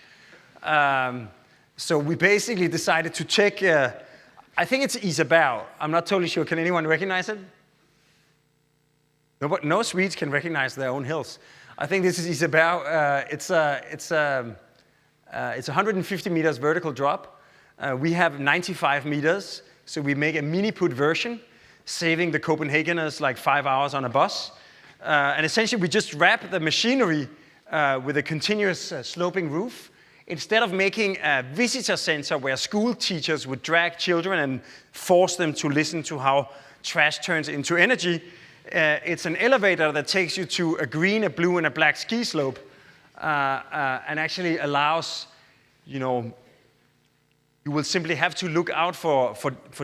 So we basically decided to check, I think it's Isabel. I'm not totally sure. Can anyone recognize it? No Swedes can recognize their own hills. I think this is Isabel. It's 150 meters vertical drop. We have 95 meters, so we make a mini-put version, saving the Copenhageners like 5 hours on a bus. And essentially we just wrap the machinery with a continuous sloping roof. Instead of making a visitor center where school teachers would drag children and force them to listen to how trash turns into energy, it's an elevator that takes you to a green, a blue, and a black ski slope, and actually allows, you will simply have to look out for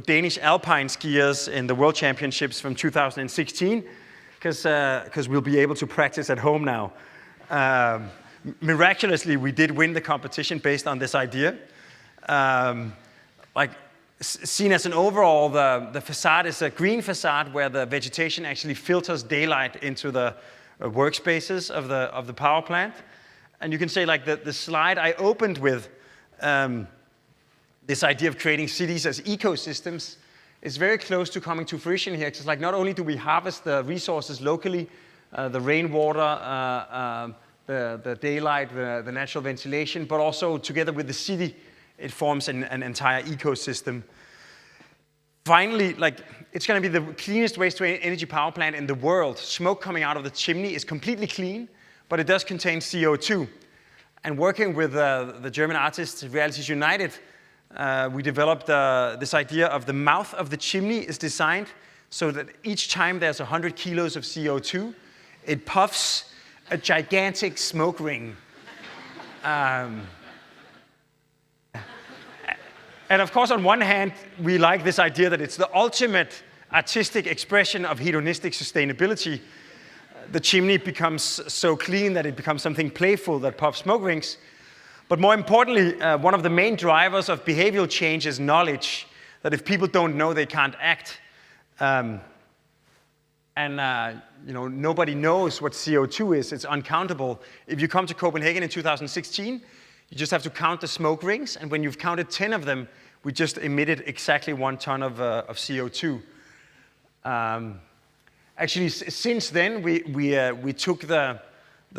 Danish alpine skiers in the World Championships from 2016, because we'll be able to practice at home now. Miraculously, we did win the competition based on this idea. Seen as an overall, the facade is a green facade where the vegetation actually filters daylight into the workspaces of the power plant. And you can say like the slide I opened with, this idea of creating cities as ecosystems is very close to coming to fruition here. It's like not only do we harvest the resources locally, the rainwater, the daylight, the natural ventilation, but also together with the city, it forms an entire ecosystem. Finally, like it's going to be the cleanest waste-to-energy power plant in the world. Smoke coming out of the chimney is completely clean, but it does contain CO2. And working with the German artists Realities United, we developed this idea of the mouth of the chimney is designed so that each time there's 100 kilos of CO2, it puffs a gigantic smoke ring. And of course, on one hand, we like this idea that it's the ultimate artistic expression of hedonistic sustainability. The chimney becomes so clean that it becomes something playful that puffs smoke rings. But more importantly, one of the main drivers of behavioral change is knowledge, that if people don't know, they can't act. Nobody knows what CO2 is. It's uncountable. If you come to Copenhagen in 2016, you just have to count the smoke rings, and when you've counted 10 of them, we just emitted exactly 1 ton of CO2. Actually, since then, we took the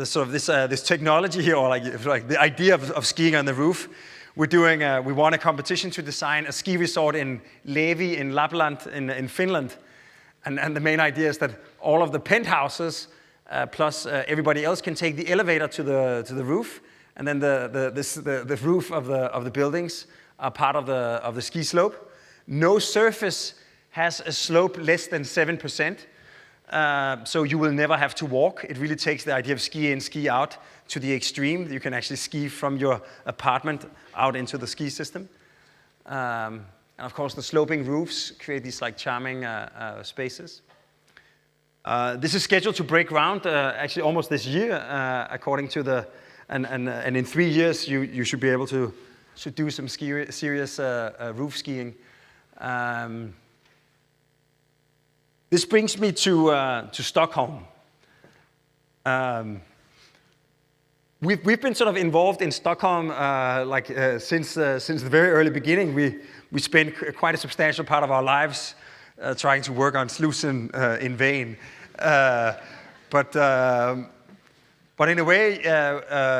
sort of this technology here, or like the idea of skiing on the roof. We won a competition to design a ski resort in Levi in Lapland in Finland. And the main idea is that all of the penthouses plus everybody else can take the elevator to the roof, and then the roof of the buildings are part of the ski slope. No surface has a slope less than 7%, so you will never have to walk. It really takes the idea of ski in, ski out to the extreme. You can actually ski from your apartment out into the ski system. And of course, the sloping roofs create these like charming spaces. This is scheduled to break ground actually almost this year, according to and in 3 years you should be able to do some serious roof skiing. This brings me to Stockholm. We've been sort of involved in Stockholm since the very early beginning. We spent quite a substantial part of our lives trying to work on Slussen in vain. But in a way,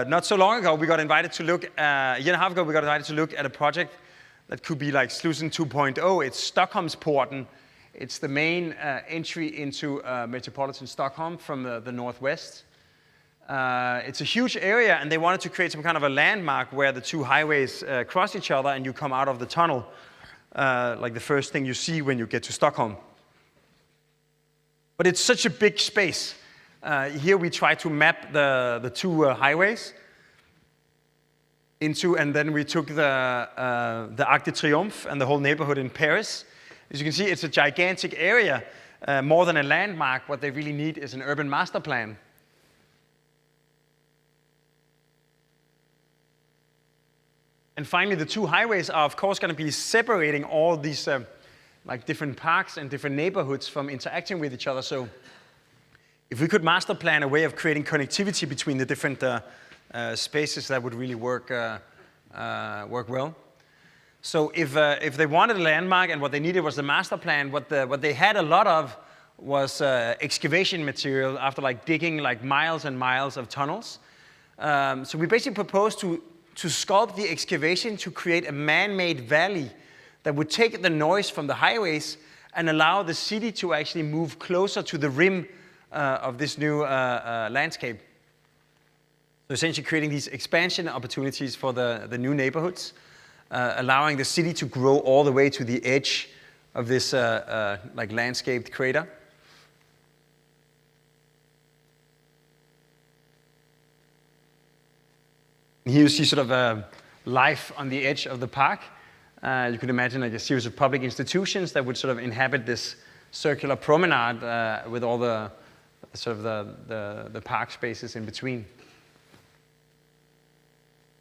not so long ago, we got invited to look. A year and a half ago, we got invited to look at a project that could be like Slussen 2.0. It's Stockholm Sportin. It's the main entry into metropolitan Stockholm from the northwest. It's a huge area, and they wanted to create some kind of a landmark where the two highways cross each other, and you come out of the tunnel, like the first thing you see when you get to Stockholm. But it's such a big space. Here we try to map the two highways into, and then we took the Arc de Triomphe and the whole neighborhood in Paris. As you can see, it's a gigantic area. More than a landmark, what they really need is an urban master plan. And finally, the two highways are, of course, going to be separating all these like different parks and different neighborhoods from interacting with each other. So if we could master plan a way of creating connectivity between the different spaces, that would really work well. So if they wanted a landmark and what they needed was a master plan, what they had a lot of was excavation material after like digging like miles and miles of tunnels. So we basically proposed to sculpt the excavation to create a man-made valley that would take the noise from the highways and allow the city to actually move closer to the rim of this new landscape. So essentially creating these expansion opportunities for the new neighborhoods, allowing the city to grow all the way to the edge of this like landscaped crater. Here you see sort of life on the edge of the park. You could imagine like a series of public institutions that would sort of inhabit this circular promenade with all the sort of the park spaces in between.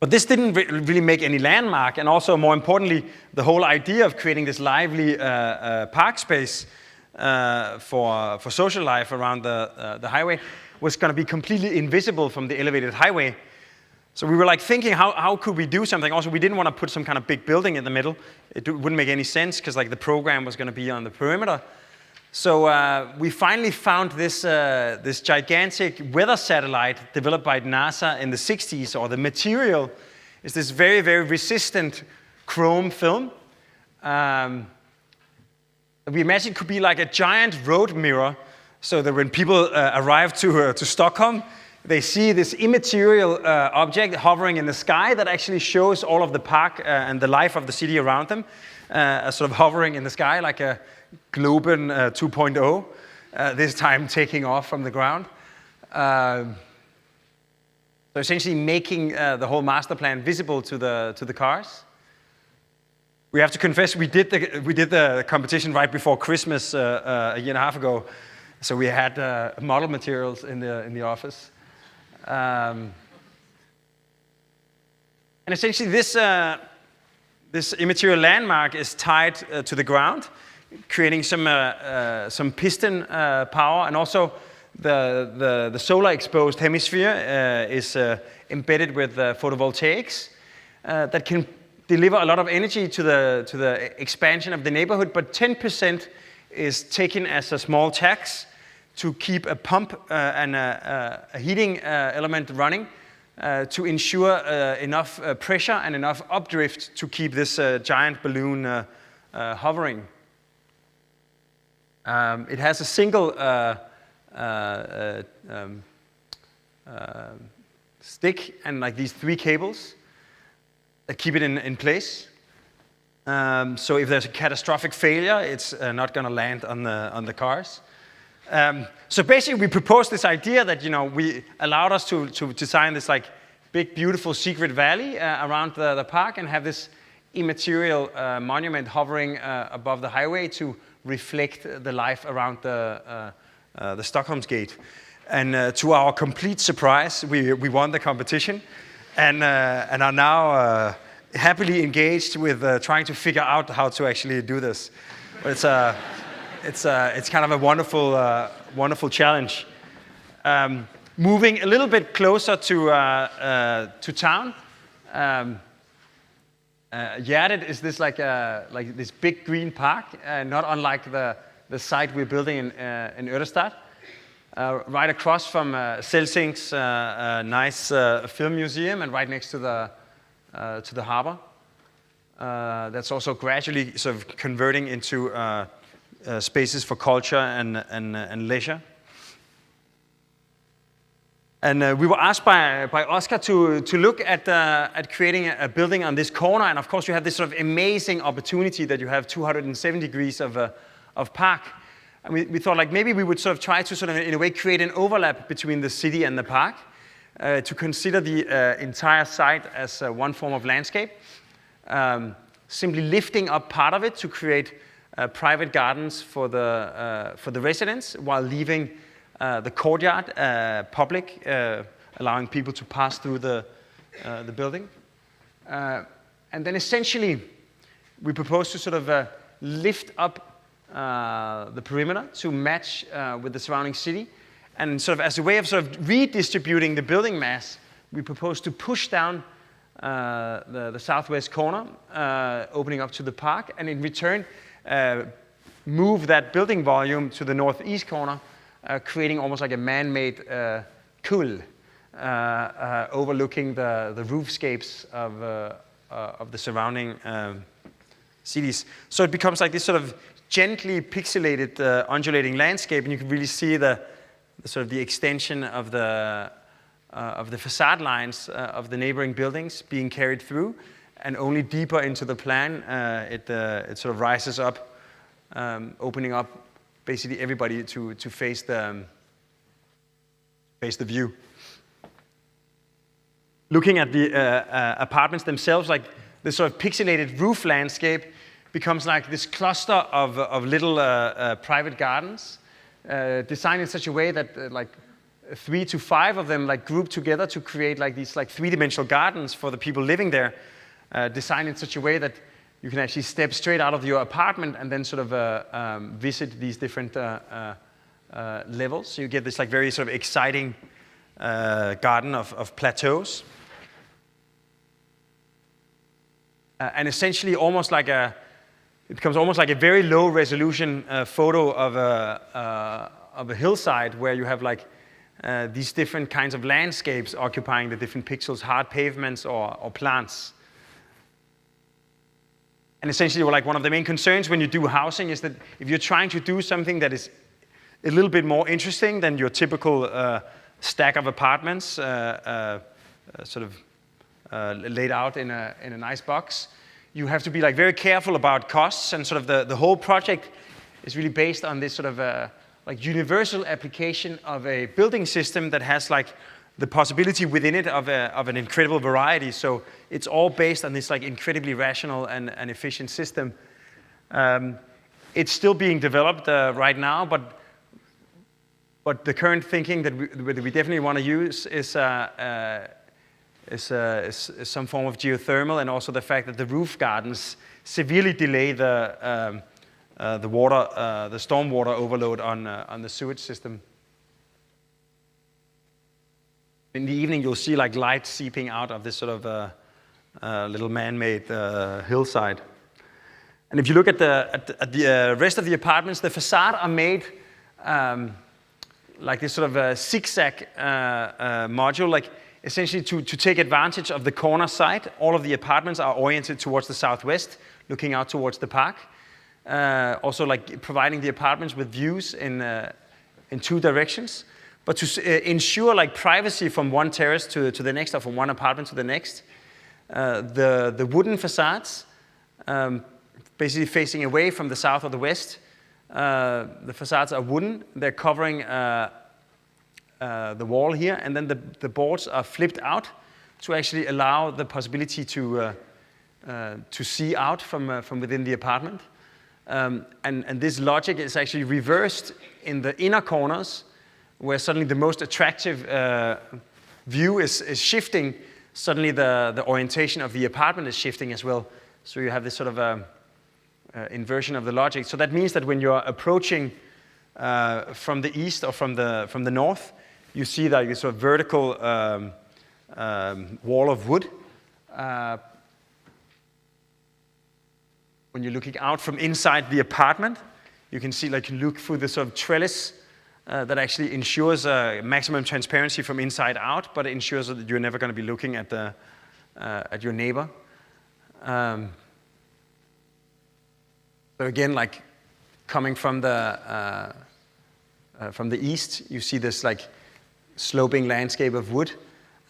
But this didn't really make any landmark, and also more importantly, the whole idea of creating this lively park space for social life around the highway was going to be completely invisible from the elevated highway. So we were like thinking, how could we do something? Also, we didn't want to put some kind of big building in the middle. It wouldn't make any sense because like the program was going to be on the perimeter. So we finally found this gigantic weather satellite developed by NASA in the 60s, or the material is this very, very resistant chrome film. We imagine it could be like a giant road mirror, so that when people arrive to Stockholm, they see this immaterial object hovering in the sky that actually shows all of the park and the life of the city around them, sort of hovering in the sky like a Globen 2.0, this time taking off from the ground. So essentially making the whole master plan visible to the cars. We have to confess, we did the competition right before Christmas a year and a half ago, so we had model materials in the office. And essentially this immaterial landmark is tied to the ground, creating some piston power, and also the solar exposed hemisphere is embedded with photovoltaics that can deliver a lot of energy to the expansion of the neighborhood, but 10% is taken as a small tax to keep a pump and a heating element running to ensure enough pressure and enough updrift to keep this giant balloon hovering. It has a single stick and like these 3 cables that keep it in place. So if there's a catastrophic failure, it's not going to land on the cars. So basically, we proposed this idea that we allowed us to design this like big, beautiful secret valley around the park and have this immaterial monument hovering above the highway to reflect the life around the Stockholmsgate. And to our complete surprise, we won the competition and are now happily engaged with trying to figure out how to actually do this. But it's kind of a wonderful challenge. Moving a little bit closer to town, Gärdet is this like this big green park, not unlike the site we're building in Ørestad, right across from Celsing's nice film museum and right next to the harbor. That's also gradually sort of converting into spaces for culture and leisure. And we were asked by Oscar to look at creating a building on this corner. And of course, you have this sort of amazing opportunity that you have 270 degrees of park. And we thought like maybe we would sort of try to sort of in a way create an overlap between the city and the park to consider the entire site as one form of landscape. Simply lifting up part of it to create private gardens for the residents while leaving the courtyard public, allowing people to pass through the building. And then essentially, we propose to sort of lift up the perimeter to match with the surrounding city. And sort of as a way of sort of redistributing the building mass, we propose to push down the southwest corner, opening up to the park, and in return, move that building volume to the northeast corner, creating almost like a man-made kull overlooking the roofscapes of the surrounding cities. So it becomes like this sort of gently pixelated undulating landscape, and you can really see the sort of the extension of the facade lines of the neighboring buildings being carried through, and only deeper into the plan it sort of rises up, opening up basically everybody to face the view. Looking at the apartments themselves, like the sort of pixelated roof landscape becomes like this cluster of little private gardens, designed in such a way that like 3 to 5 of them like group together to create like these like 3-dimensional gardens for the people living there, designed in such a way that you can actually step straight out of your apartment and then sort of visit these different levels. So you get this like very sort of exciting garden of plateaus. And essentially it becomes almost like a very low resolution photo of a hillside where you have like these different kinds of landscapes occupying the different pixels, hard pavements or plants. And essentially, like one of the main concerns when you do housing is that if you're trying to do something that is a little bit more interesting than your typical stack of apartments, sort of laid out in a nice box, you have to be like very careful about costs, and sort of the whole project is really based on this sort of like universal application of a building system that has like the possibility within it of an incredible variety. So it's all based on this like incredibly rational and efficient system. It's still being developed right now, but the current thinking that we definitely want to use is some form of geothermal, and also the fact that the roof gardens severely delay the stormwater overload on the sewage system. In the evening, you'll see like light seeping out of this sort of little man-made hillside. And if you look at the rest of the apartments, the facade are made like this sort of a zigzag module, like essentially to take advantage of the corner side. All of the apartments are oriented towards the southwest, looking out towards the park. Also like providing the apartments with views in two directions. But to ensure like privacy from one terrace to the next, or from one apartment to the next, the wooden facades, basically facing away from the south or the west, the facades are wooden. They're covering the wall here, and then the boards are flipped out to actually allow the possibility to see out from within the apartment. And this logic is actually reversed in the inner corners, where suddenly the most attractive view is shifting. Suddenly the orientation of the apartment is shifting as well. So you have this sort of inversion of the logic. So that means that when you're approaching from the east or from the north, you see that sort of vertical wall of wood. When you're looking out from inside the apartment, you can see, like, you look through the sort of trellis that actually ensures maximum transparency from inside out, but it ensures that you're never going to be looking at your neighbor. So again, like coming from the east, you see this like sloping landscape of wood,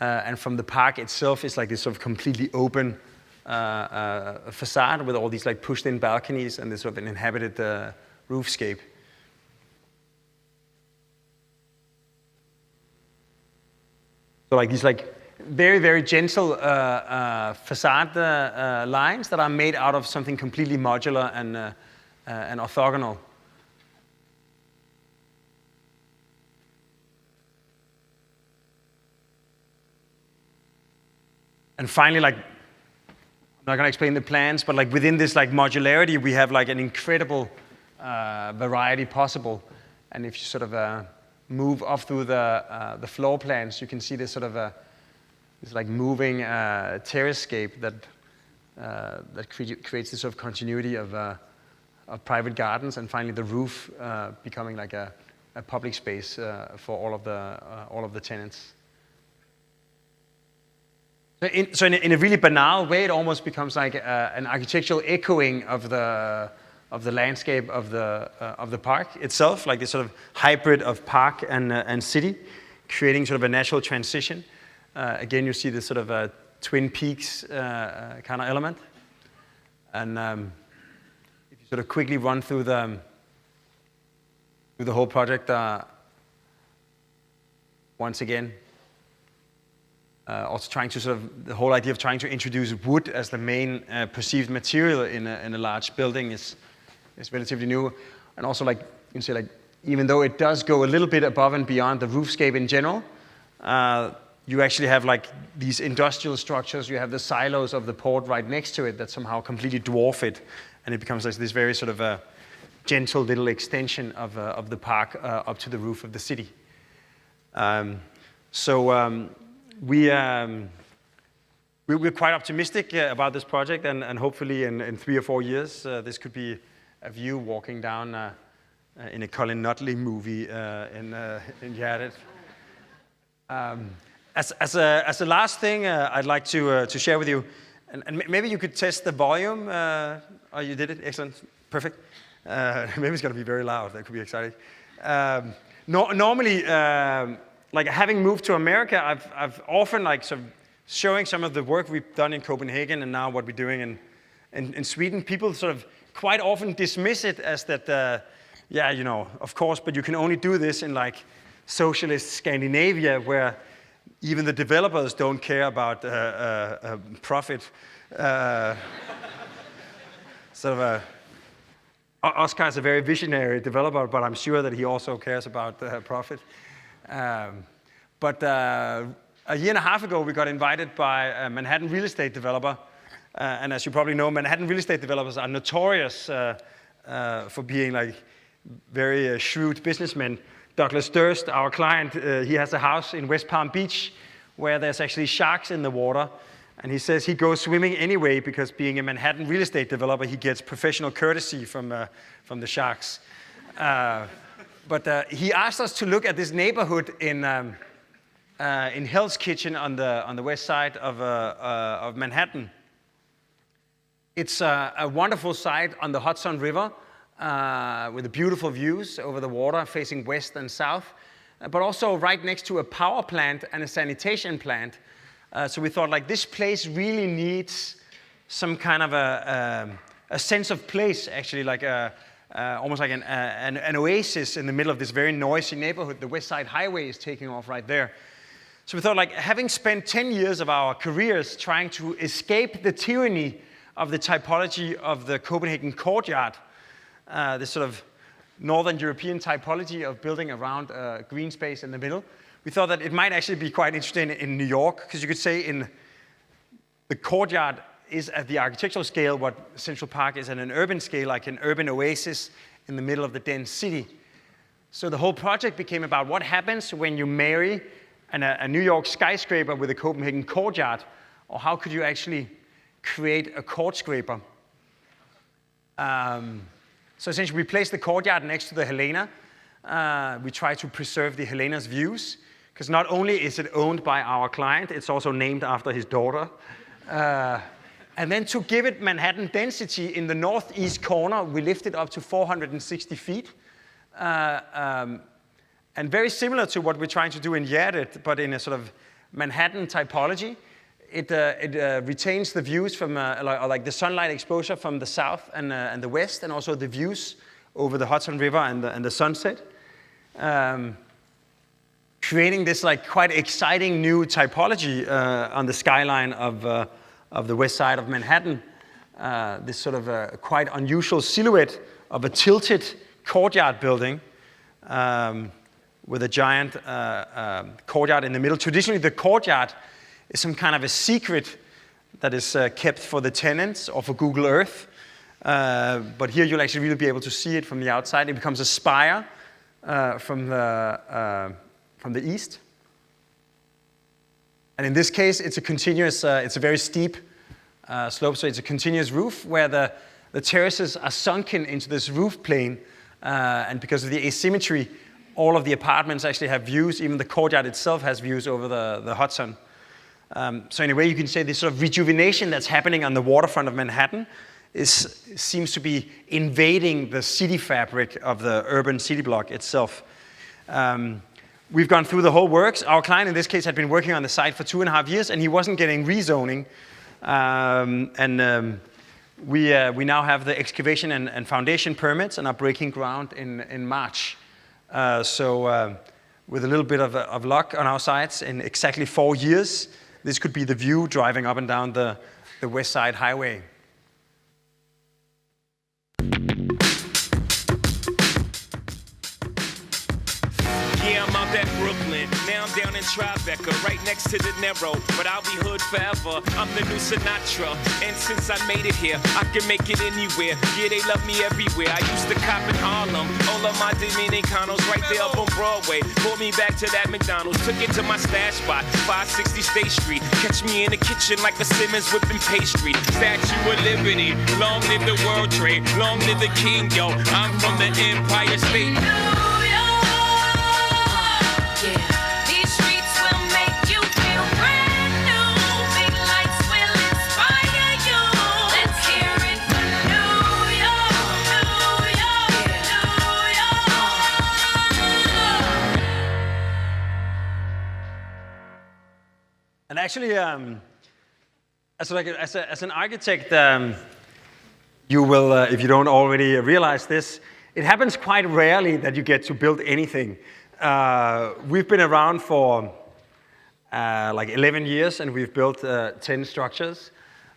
and from the park itself is like this sort of completely open facade with all these like pushed-in balconies and this sort of an inhabited roofscape. So like these like very, very gentle facade lines that are made out of something completely modular and orthogonal. And finally, like, I'm not going to explain the plans, but like within this like modularity, we have like an incredible variety possible. And if you sort of move up through the floor plans, you can see this sort of this like moving terracescape that creates this sort of continuity of private gardens, and finally the roof becoming like a public space for all of the tenants. So in a really banal way, it almost becomes like an architectural echoing of the landscape of the park itself, like this sort of hybrid of park and city, creating sort of a natural transition. Again, you see this sort of Twin Peaks kind of element. And if you sort of quickly run through the whole project, once again, also trying to sort of, the whole idea of trying to introduce wood as the main perceived material in a large building is relatively new. And also, like, you can say, like, even though it does go a little bit above and beyond the roofscape in general, you actually have like these industrial structures. You have the silos of the port right next to it that somehow completely dwarf it, and it becomes like this very sort of a gentle little extension of the park up to the roof of the city. We're quite optimistic about this project, and hopefully in 3 or 4 years, this could be a view walking down in a Colin Nutley movie in Gärdet. As a last thing, I'd like to share with you, and maybe you could test the volume. Oh, you did it? Excellent. Perfect. Maybe it's going to be very loud. That could be exciting. Normally, like having moved to America, I've often like sort of showing some of the work we've done in Copenhagen and now what we're doing in Sweden. People sort of quite often dismiss it as that, yeah, you know, of course, but you can only do this in like socialist Scandinavia, where even the developers don't care about profit. Oscar is a very visionary developer, but I'm sure that he also cares about profit. But a year and a half ago, we got invited by a Manhattan real estate developer. And as you probably know, Manhattan real estate developers are notorious for being like very shrewd businessmen. Douglas Durst, our client, he has a house in West Palm Beach where there's actually sharks in the water. And he says he goes swimming anyway because being a Manhattan real estate developer, he gets professional courtesy from the sharks. But he asked us to look at this neighborhood in Hell's Kitchen on the west side of Manhattan. It's a wonderful site on the Hudson River with the beautiful views over the water facing west and south, but also right next to a power plant and a sanitation plant. So we thought, like, this place really needs some kind of a sense of place, actually, like almost like an oasis in the middle of this very noisy neighborhood. The West Side Highway is taking off right there. So we thought, like, having spent 10 years of our careers trying to escape the tyranny of the typology of the Copenhagen courtyard, this sort of Northern European typology of building around green space in the middle, we thought that it might actually be quite interesting in New York, because you could say in the courtyard is at the architectural scale what Central Park is at an urban scale, like an urban oasis in the middle of the dense city. So the whole project became about what happens when you marry a New York skyscraper with a Copenhagen courtyard, or how could you actually create a court scraper. So essentially we placed the courtyard next to the Helena. We try to preserve the Helena's views, because not only is it owned by our client, it's also named after his daughter. And then to give it Manhattan density in the northeast corner, we lift it up to 460 feet. And very similar to what we're trying to do in Gärdet, but in a sort of Manhattan typology, it retains the views from like the sunlight exposure from the south and the west, and also the views over the Hudson River and the sunset. Creating this like quite exciting new typology on the skyline of the west side of Manhattan. This sort of a quite unusual silhouette of a tilted courtyard building with a giant courtyard in the middle. Traditionally, the courtyard is some kind of a secret that is kept for the tenants or for Google Earth. But here you'll actually really be able to see it from the outside. It becomes a spire from the east. And in this case, it's a continuous, it's a very steep slope, so it's a continuous roof where the terraces are sunken into this roof plane. And because of the asymmetry, all of the apartments actually have views. Even the courtyard itself has views over the Hudson. So in a way, you can say this sort of rejuvenation that's happening on the waterfront of Manhattan seems to be invading the city fabric of the urban city block itself. We've gone through the whole works. Our client in this case had been working on the site for 2.5 years, and he wasn't getting rezoning. We now have the excavation and foundation permits and are breaking ground in March. So with a little bit of luck on our sides, in exactly 4 years, this could be the view driving up and down the West Side Highway. Yeah, I'm out at Brooklyn. Now I'm down in Tribeca, right next to the Narrow. But I'll be hood forever. I'm the new Sinatra. And since I made it here, I can make it anywhere. Yeah, they love me everywhere. I used to cop in Harlem. All of my Dominicanos right there up on Broadway. Brought me back to that McDonald's. Took it to my stash spot, 560 State Street. Catch me in the kitchen like a Simmons whipping pastry. Statue of Liberty. Long live the World Trade. Long live the King, yo. I'm from the Empire State. And actually, as an architect, you will, if you don't already realize this, it happens quite rarely that you get to build anything. We've been around for like 11 years, and we've built 10 structures.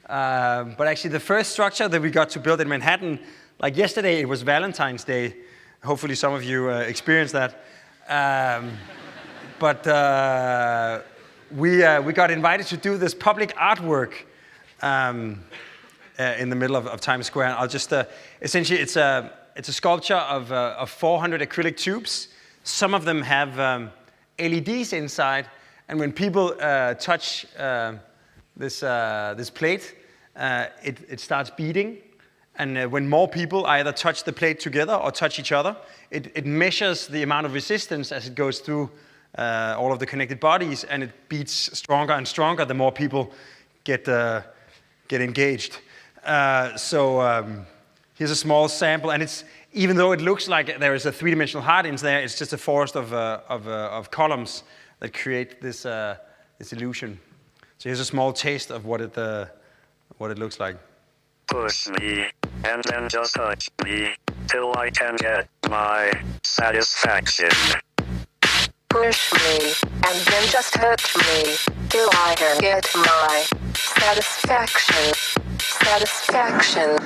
But actually, the first structure that we got to build in Manhattan, like yesterday, it was Valentine's Day. Hopefully, some of you experienced that. We got invited to do this public artwork in the middle of Times Square. I'll just essentially it's a sculpture of 400 acrylic tubes. Some of them have LEDs inside, and when people touch this plate, it starts beating. And when more people either touch the plate together or touch each other, it measures the amount of resistance as it goes through all of the connected bodies, and it beats stronger and stronger the more people get engaged. Here's a small sample, and it's, even though it looks like there is a three-dimensional heart in there, it's just a forest of columns that create this illusion. So here's a small taste of what it looks like. Push me, and then just touch me, till I can get my satisfaction. Push me, and then just touch me, till I can get my satisfaction. Satisfaction.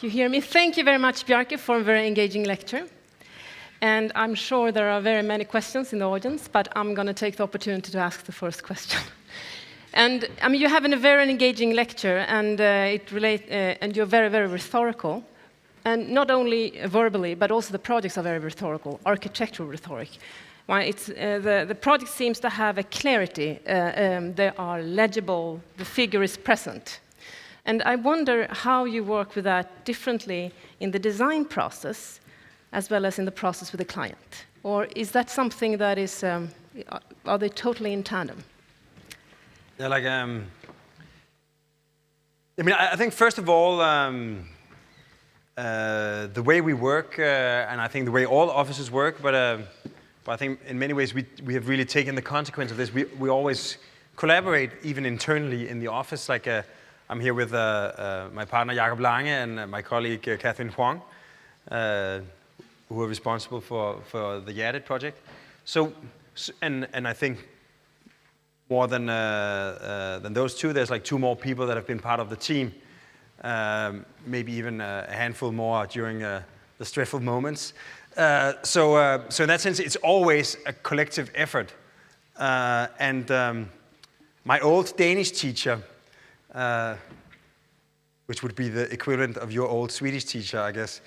You hear me? Thank you very much, Bjarke, for a very engaging lecture. And I'm sure there are very many questions in the audience, but I'm going to take the opportunity to ask the first question. And I mean, you have a very engaging lecture, and and you're very, very rhetorical. And not only verbally, but also the projects are very rhetorical, architectural rhetoric. The project seems to have a clarity. They are legible. The figure is present. And I wonder how you work with that differently in the design process as well as in the process with the client. Or is that something that is, are they totally in tandem? Yeah, like, I think first of all, the way we work, and I think the way all offices work, but I think in many ways we have really taken the consequence of this. We always collaborate, even internally in the office. Like I'm here with my partner Jakob Lange and my colleague Catherine Huang, who are responsible for the Gärdet project. So, and I think more than those two, there's like two more people that have been part of the team. Maybe even a handful more during the stressful moments. So in that sense, it's always a collective effort. My old Danish teacher, which would be the equivalent of your old Swedish teacher, I guess,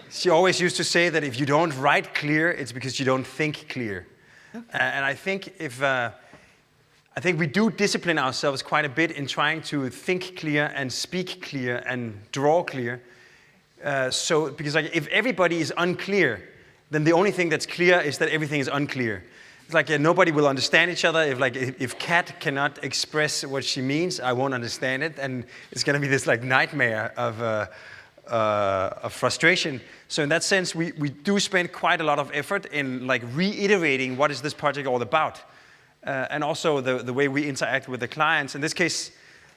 she always used to say that if you don't write clear, it's because you don't think clear. Okay. And I think I think we do discipline ourselves quite a bit in trying to think clear and speak clear and draw clear. Because like, if everybody is unclear, then the only thing that's clear is that everything is unclear. It's like nobody will understand each other. If Kat cannot express what she means, I won't understand it, and it's going to be this like nightmare of frustration. So in that sense, we do spend quite a lot of effort in like reiterating what is this project all about. And also the way we interact with the clients. In this case,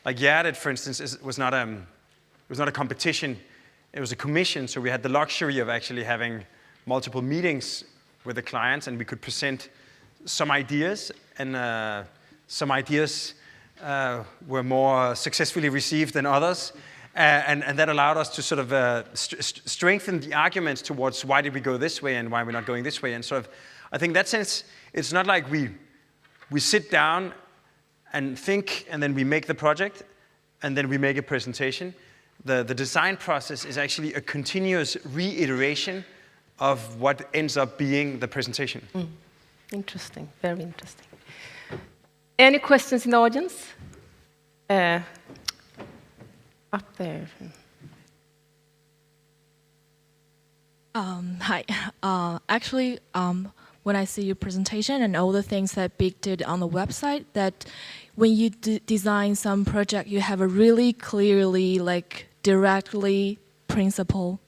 like Gärdet, for instance, was not a competition. It was a commission, so we had the luxury of actually having multiple meetings with the clients, and we could present some ideas, and some ideas were more successfully received than others. And that allowed us to sort of strengthen the arguments towards why did we go this way and why we're not going this way. And sort of, I think in that sense, it's not like we sit down and think, and then we make the project, and then we make a presentation. The design process is actually a continuous reiteration of what ends up being the presentation. Mm. Interesting, very interesting. Any questions in the audience? Up there. Hi. Actually, when I see your presentation and all the things that Big did on the website, that when you design some project, you have a really clearly, like, directly principle.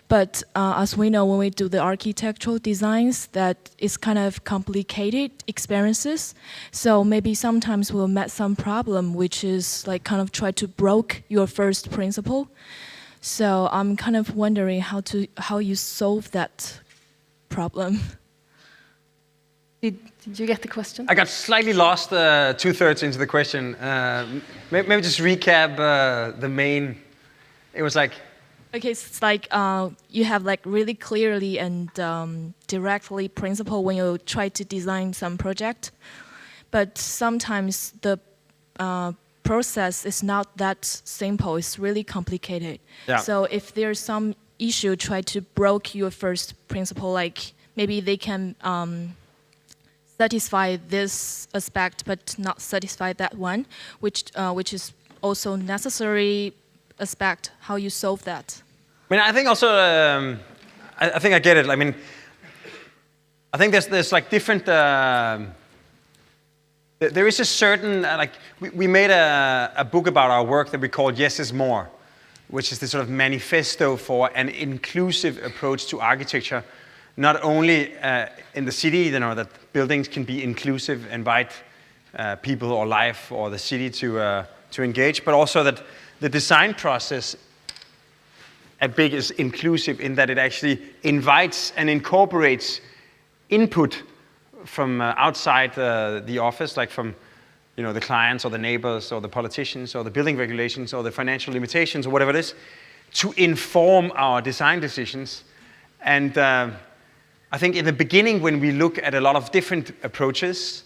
But as we know, when we do the architectural designs, that it's kind of complicated experiences. So maybe sometimes we'll met some problem, which is like kind of try to broke your first principle. So I'm kind of wondering how you solve that problem. Did you get the question? I got slightly lost 2/3 into the question. Maybe just recap the main. It was like. Okay, so it's like you have like really clearly and directly principle when you try to design some project, but sometimes the process is not that simple. It's really complicated. Yeah. So if there's some issue, try to broke your first principle. Like maybe they can satisfy this aspect, but not satisfy that one, which is also necessary aspect. How you solve that? I mean, I think also, I think I get it. I mean, I think there's like different. There is a certain like we made a book about our work that we called Yes is More, which is the sort of manifesto for an inclusive approach to architecture, not only in the city, you know, that buildings can be inclusive, invite people or life or the city to engage, but also that the design process at Big is inclusive in that it actually invites and incorporates input from outside the office, like from the clients or the neighbors or the politicians or the building regulations or the financial limitations or whatever it is, to inform our design decisions. And I think in the beginning, when we look at a lot of different approaches,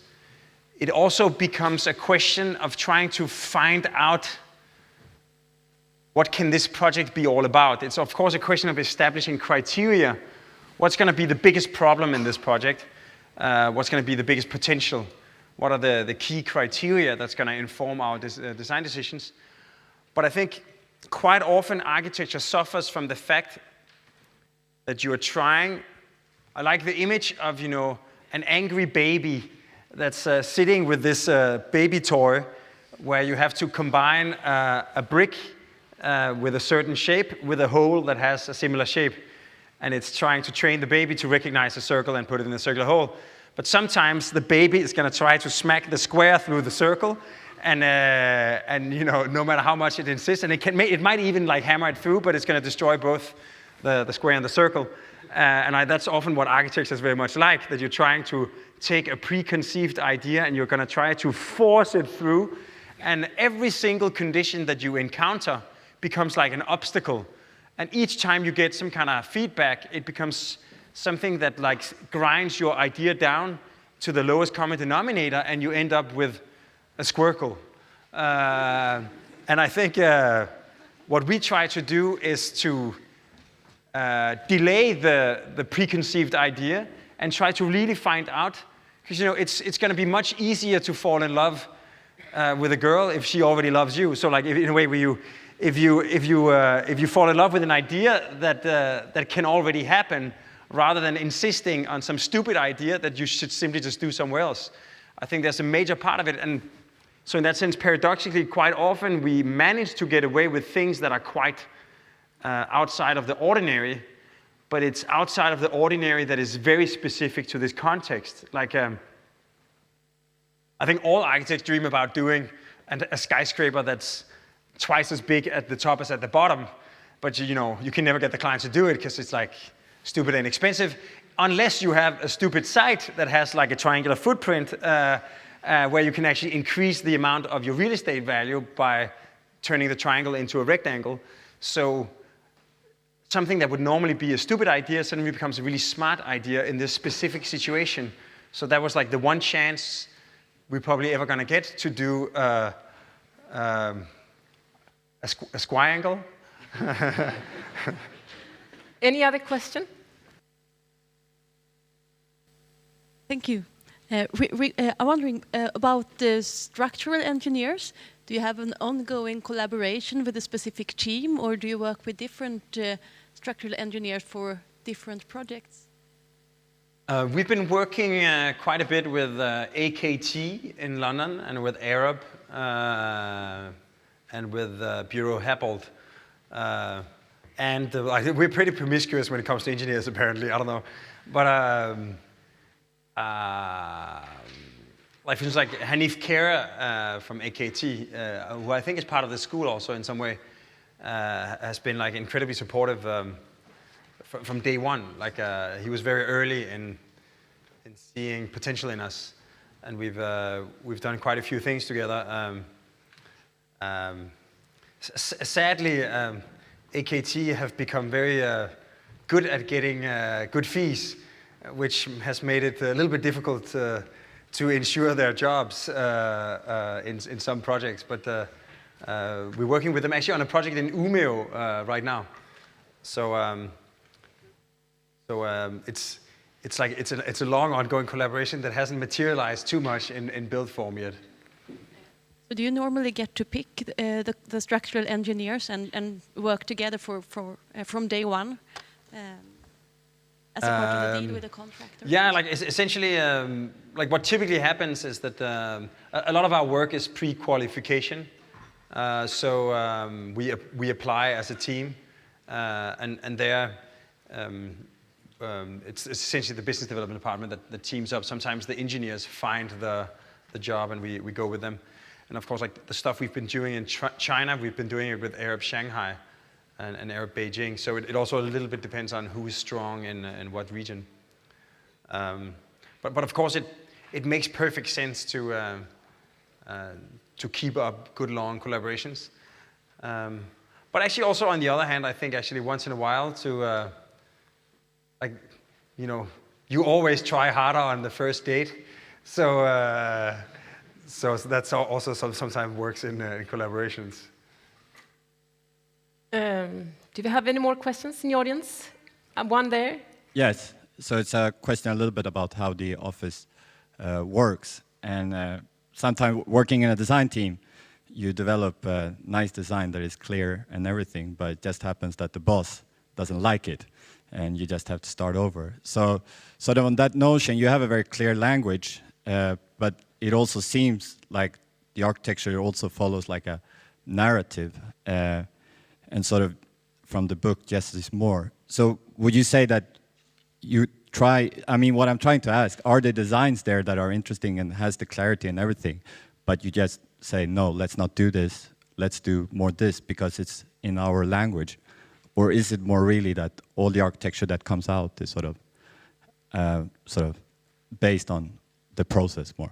it also becomes a question of trying to find out what can this project be all about. It's of course a question of establishing criteria. What's going to be the biggest problem in this project? What's going to be the biggest potential? What are the key criteria that's going to inform our design decisions? But I think quite often architecture suffers from the fact that you are trying. I like the image of an angry baby that's sitting with this baby toy, where you have to combine a brick with a certain shape with a hole that has a similar shape. And it's trying to train the baby to recognize a circle and put it in a circular hole. But sometimes the baby is going to try to smack the square through the circle, and no matter how much it insists, and it might even like hammer it through, but it's going to destroy both the square and the circle. That's often what architecture is very much like, that you're trying to take a preconceived idea and you're going to try to force it through, and every single condition that you encounter becomes like an obstacle. And each time you get some kind of feedback, it becomes something that like grinds your idea down to the lowest common denominator, and you end up with a squircle. And I think what we try to do is to delay the preconceived idea and try to really find out, because it's going to be much easier to fall in love with a girl if she already loves you. So like in a way where if you fall in love with an idea that can already happen, rather than insisting on some stupid idea that you should simply just do somewhere else. I think there's a major part of it. And so in that sense, paradoxically, quite often we manage to get away with things that are quite outside of the ordinary, but it's outside of the ordinary that is very specific to this context. Like, I think all architects dream about doing a skyscraper that's twice as big at the top as at the bottom, but you can never get the client to do it because it's like stupid and expensive, unless you have a stupid site that has like a triangular footprint where you can actually increase the amount of your real estate value by turning the triangle into a rectangle. So something that would normally be a stupid idea suddenly becomes a really smart idea in this specific situation. So that was like the one chance we're probably ever going to get to do a squiangle. Any other question? Thank you. I'm wondering about the structural engineers. Do you have an ongoing collaboration with a specific team, or do you work with different structural engineers for different projects? We've been working quite a bit with AKT in London and with Arab and with Bureau Happold. I think we're pretty promiscuous when it comes to engineers, apparently. I don't know. But like, for instance, like Hanif Kera from AKT, who I think is part of the school also in some way, has been like incredibly supportive from day one. Like he was very early in seeing potential in us, and we've done quite a few things together. Sadly, AKT have become very good at getting good fees, which has made it a little bit difficult to ensure their jobs in some projects. But we're working with them actually on a project in Umeå right now. So it's a long ongoing collaboration that hasn't materialized too much in build form yet. So do you normally get to pick the structural engineers and work together from day one as a part of the deal with the contractor? Yeah, like essentially, like what typically happens is that a lot of our work is pre-qualification. So we apply as a team, and there it's essentially the business development department that teams up. Sometimes the engineers find the job, and we go with them. And of course, like the stuff we've been doing in China, we've been doing it with Arab Shanghai and Arab Beijing. So it also a little bit depends on who is strong in what region. But of course, it makes perfect sense to keep up good long collaborations. But actually, also on the other hand, I think actually once in a while to like, you know, you always try harder on the first date. So that's also sometimes works in collaborations. Do we have any more questions in the audience? One there. Yes. So it's a question a little bit about how the office works. And sometimes working in a design team, you develop a nice design that is clear and everything, but it just happens that the boss doesn't like it, and you just have to start over. So sort of on that notion, you have a very clear language, but it also seems like the architecture also follows like a narrative, and sort of from the book, Less is More. So would you say that you try, I mean, what I'm trying to ask, are the designs there that are interesting and has the clarity and everything, but you just say, no, let's not do this, let's do more this because it's in our language? Or is it more really that all the architecture that comes out is sort of based on the process more?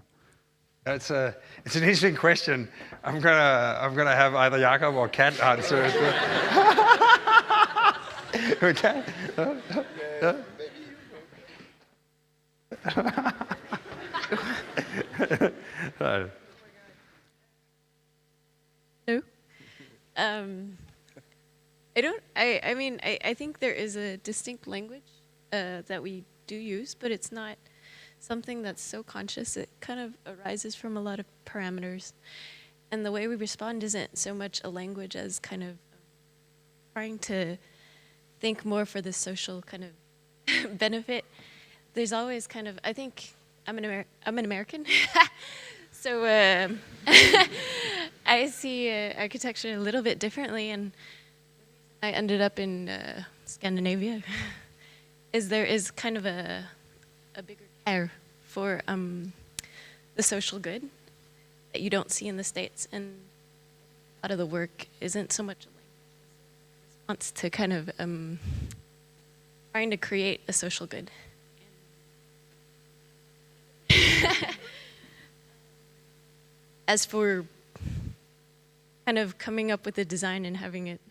It's an interesting question. I'm gonna have either Jakob or Kat answer it. Okay. No. I think there is a distinct language that we do use, but it's not something that's so conscious. It kind of arises from a lot of parameters. And the way we respond isn't so much a language as kind of trying to think more for the social kind of benefit. There's always kind of, I think, I'm an American, so I see architecture a little bit differently, and I ended up in Scandinavia, is there is kind of a bigger care for the social good that you don't see in the States, and a lot of the work isn't so much a response to kind of trying to create a social good. As for kind of coming up with a design and having it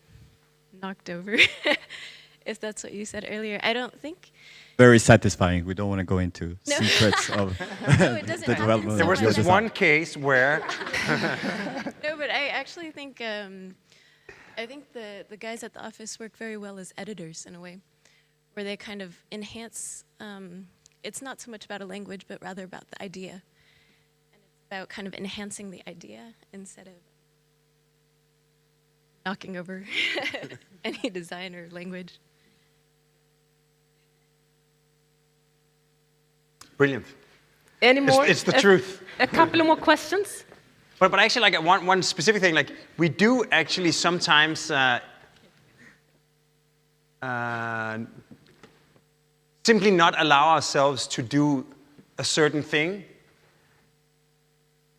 knocked over, if that's what you said earlier, I don't think. Very satisfying. We don't want to go into secrets of no, it doesn't the development. There was this one case where. No, but I actually think I think the guys at the office work very well as editors in a way, where they kind of enhance. It's not so much about a language, but rather about the idea, and it's about kind of enhancing the idea instead of knocking over any design or language. Brilliant. Any more? It's the truth. A couple of more questions? But actually, like one specific thing, like we do actually sometimes simply not allow ourselves to do a certain thing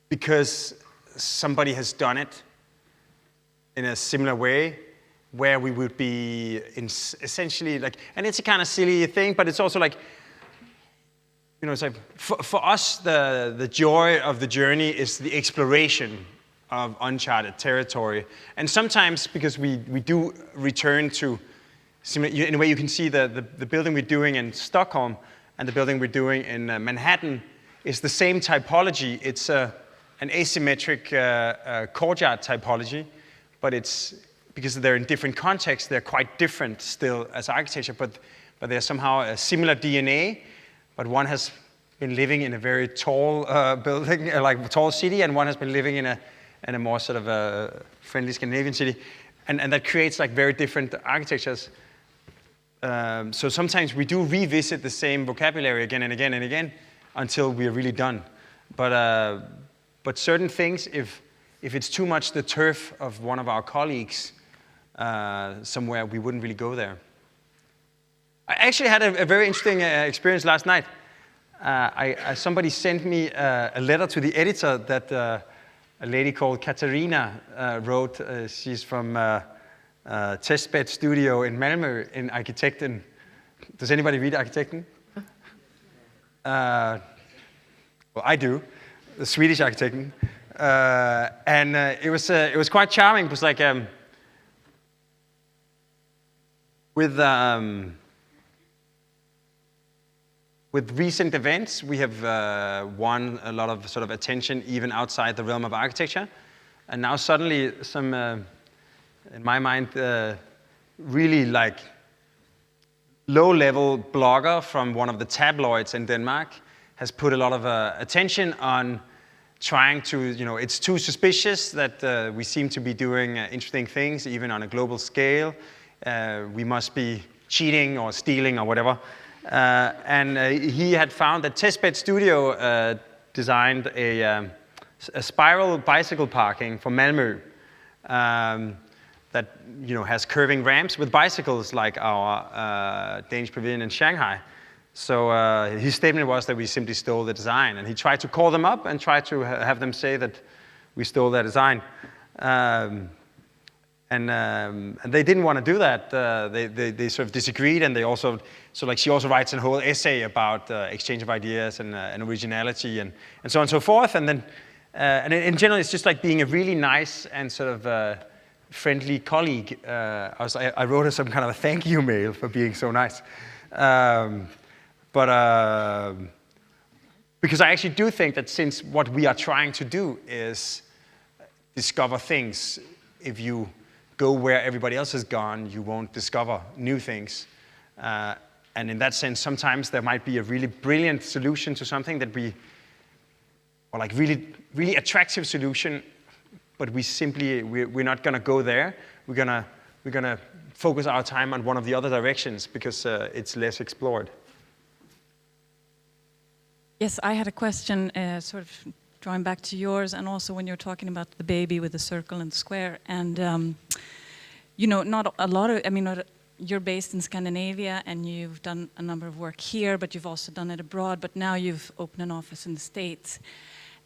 because somebody has done it in a similar way, where we would be essentially like, and it's a kind of silly thing, but it's also like, you know, it's like for us, the joy of the journey is the exploration of uncharted territory. And sometimes, because we do return to, in a way you can see the building we're doing in Stockholm and the building we're doing in Manhattan is the same typology. It's an asymmetric courtyard typology, but it's, because they're in different contexts, they're quite different still as architecture, but they're somehow a similar DNA. But one has been living in a very tall building, like a tall city, and one has been living in a more sort of a friendly Scandinavian city. And that creates like very different architectures. So sometimes we do revisit the same vocabulary again and again and again until we are really done. But certain things, if it's too much the turf of one of our colleagues somewhere, we wouldn't really go there. I actually had a very interesting experience last night. Somebody sent me a letter to the editor that a lady called Katarina wrote. She's from Testbed Studio in Malmö in Arkitekten. Does anybody read Arkitekten? Well, I do. The Swedish Arkitekten. And it was quite charming. It was like with recent events, we have won a lot of sort of attention even outside the realm of architecture. And now suddenly some, in my mind, really like low-level blogger from one of the tabloids in Denmark has put a lot of attention on trying to, you know, it's too suspicious that we seem to be doing interesting things even on a global scale. We must be cheating or stealing or whatever. And he had found that Testbed Studio designed a spiral bicycle parking for Malmö that, you know, has curving ramps with bicycles like our Danish Pavilion in Shanghai. So his statement was that we simply stole the design, and he tried to call them up and try to have them say that we stole their design. And they didn't want to do that. They sort of disagreed, and they also, so like she also writes a whole essay about exchange of ideas and originality and so on and so forth. And then, and in general, it's just like being a really nice and sort of friendly colleague. I wrote her some kind of a thank you mail for being so nice. Because I actually do think that since what we are trying to do is discover things, if you go where everybody else has gone, you won't discover new things. And in that sense, sometimes there might be a really brilliant solution to something that or like really, really attractive solution, but we're not gonna go there. We're gonna focus our time on one of the other directions because it's less explored. Yes, I had a question, sort of drawing back to yours, and also when you're talking about the baby with the circle and the square, and you know, not a lot of, I mean, you're based in Scandinavia and you've done a number of work here, but you've also done it abroad, but now you've opened an office in the States,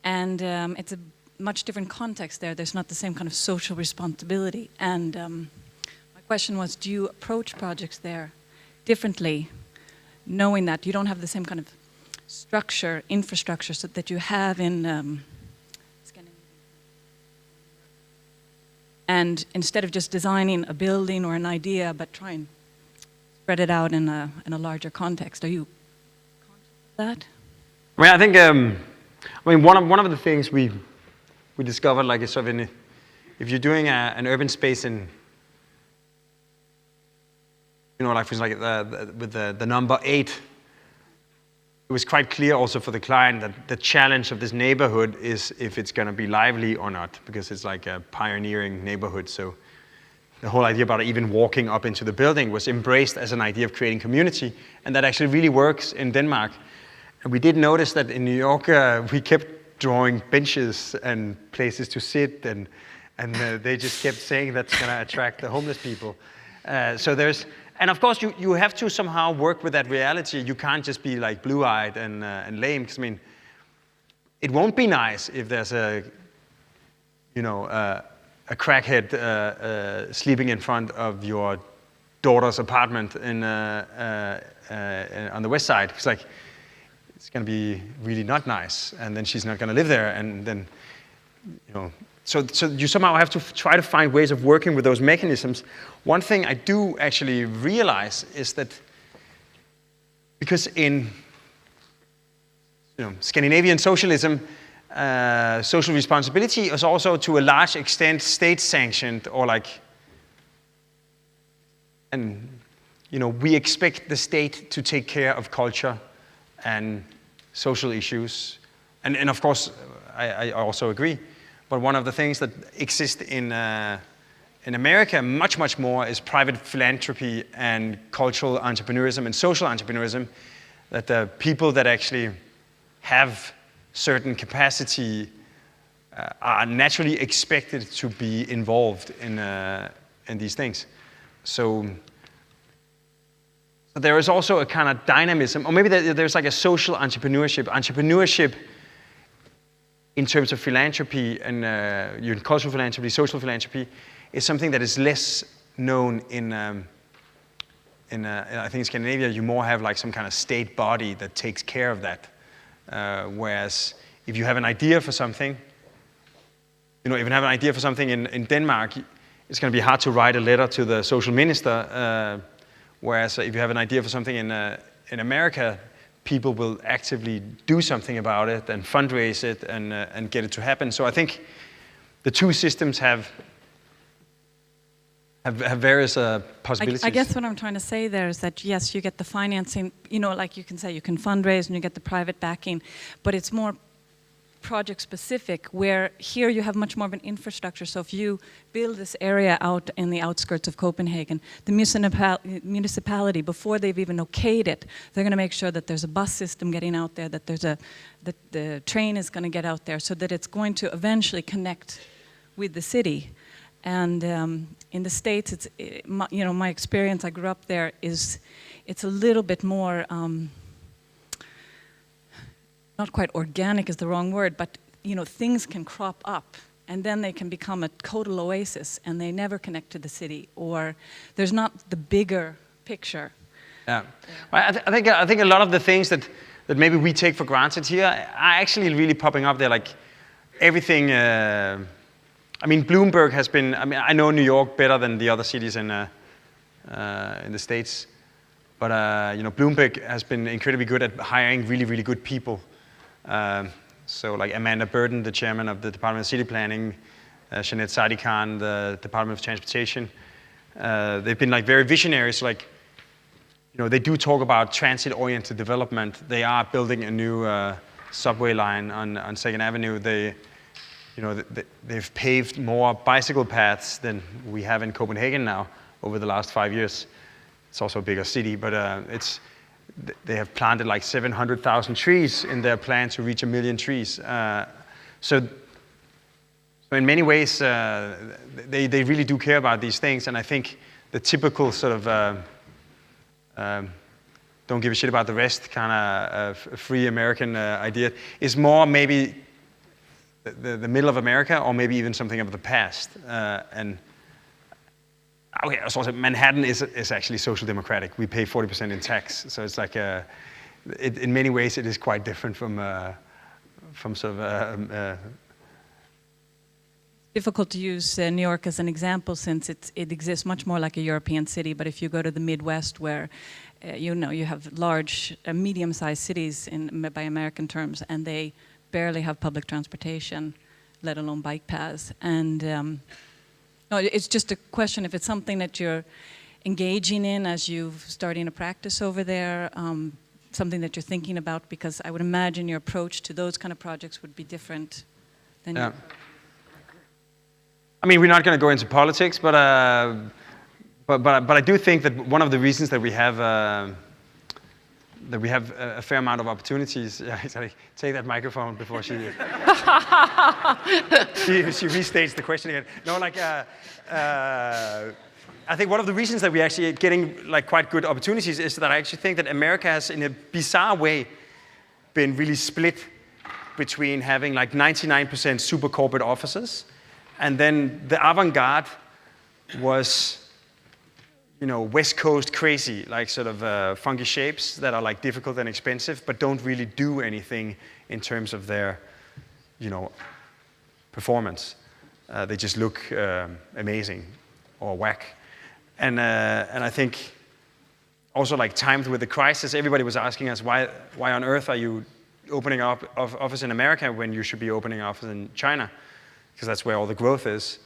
and it's a much different context there. There's not the same kind of social responsibility, and my question was, do you approach projects there differently, knowing that you don't have the same kind of structure, infrastructure that you have in Scandinavia? And instead of just designing a building or an idea, but try and spread it out in a larger context. Are you conscious of that? I mean, I think one of the things we discovered, like, is sort of if you're doing an urban space in, you know, like for example, with the number 8. It was quite clear also for the client that the challenge of this neighborhood is if it's going to be lively or not, because it's like a pioneering neighborhood. So the whole idea about even walking up into the building was embraced as an idea of creating community, and that actually really works in Denmark. And we did notice that in New York, we kept drawing benches and places to sit, and they just kept saying that's going to attract the homeless people. And of course, you have to somehow work with that reality. You can't just be like blue-eyed and lame, because I mean, it won't be nice if there's a crackhead sleeping in front of your daughter's apartment on the west side. It's like, it's going to be really not nice, and then she's not going to live there, and then, so you somehow have to try to find ways of working with those mechanisms. One thing I do actually realize is that, because in Scandinavian socialism, social responsibility is also to a large extent state-sanctioned, or we expect the state to take care of culture and social issues. And of course, I also agree. But one of the things that exist in America much, much more is private philanthropy and cultural entrepreneurism and social entrepreneurism, that the people that actually have certain capacity are naturally expected to be involved in these things. So there is also a kind of dynamism, or maybe there's like a social entrepreneurship. Entrepreneurship in terms of philanthropy and cultural philanthropy, social philanthropy, is something that is less known in I think in Scandinavia. You more have like some kind of state body that takes care of that. Whereas if you have an idea for something, if you have an idea for something in Denmark, it's going to be hard to write a letter to the social minister. Whereas if you have an idea for something in America, people will actively do something about it and fundraise it and get it to happen. So I think the two systems have various possibilities. I guess what I'm trying to say there is that, yes, you get the financing, like you can say, you can fundraise and you get the private backing, but it's more project specific, where here you have much more of an infrastructure. So if you build this area out in the outskirts of Copenhagen, the municipality, before they've even okayed it, they're going to make sure that there's a bus system getting out there, that the train is going to get out there, so that it's going to eventually connect with the city. And in the States, my experience, I grew up there, it's a little bit more, not quite organic is the wrong word, but things can crop up and then they can become a total oasis and they never connect to the city, or there's not the bigger picture. Yeah, well, I think a lot of the things that maybe we take for granted here are actually really popping up there, like everything. Bloomberg has been, I know New York better than the other cities in the States, but Bloomberg has been incredibly good at hiring really, really good people. So like Amanda Burden, the chairman of the Department of City Planning, Jeanette Sadi-Khan, the Department of Transportation, they've been like very visionary. So like, they do talk about transit-oriented development. They are building a new subway line on 2nd Avenue. They've paved more bicycle paths than we have in Copenhagen now over the last 5 years. It's also a bigger city, but they have planted like 700,000 trees in their plan to reach 1 million trees. So in many ways, they really do care about these things. And I think the typical sort of don't give a shit about the rest kind of free American idea is more maybe the middle of America, or maybe even something of the past. Also Manhattan is actually social democratic. We pay 40% in tax, so it's like in many ways it is quite different from sort of. Difficult to use New York as an example, since it exists much more like a European city. But if you go to the Midwest, where you have large, medium-sized cities by American terms, and they barely have public transportation, let alone bike paths. And no, it's just a question if it's something that you're engaging in as you're starting a practice over there, something that you're thinking about, because I would imagine your approach to those kind of projects would be different than yeah. We're not going to go into politics, but I do think that one of the reasons that we have we have a fair amount of opportunities. Yeah, sorry, take that microphone before she she restates the question again. No, like I think one of the reasons that we're actually getting like quite good opportunities is that I actually think that America has, in a bizarre way, been really split between having like 99% super corporate offices, and then the avant-garde was, you know, West Coast crazy, like sort of funky shapes that are like difficult and expensive, but don't really do anything in terms of their, you know, performance. They just look amazing or whack. And I think also like timed with the crisis, everybody was asking us why on earth are you opening up office in America when you should be opening office in China, because that's where all the growth is.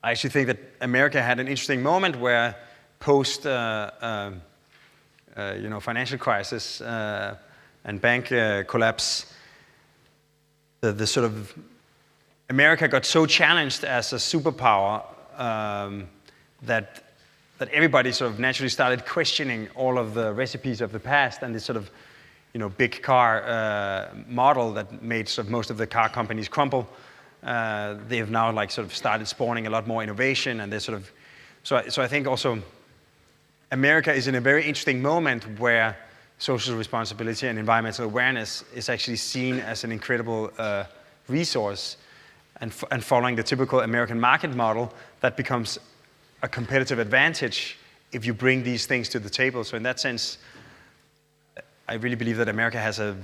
I actually think that America had an interesting moment where post you know, financial crisis and bank collapse, the sort of America got so challenged as a superpower that everybody sort of naturally started questioning all of the recipes of the past and this sort of, you know, big car model that made sort of most of the car companies crumble. They have now like sort of started spawning a lot more innovation, and they're sort of, so I think also America is in a very interesting moment where social responsibility and environmental awareness is actually seen as an incredible resource, and following the typical American market model, that becomes a competitive advantage if you bring these things to the table. So in that sense, I really believe that America has a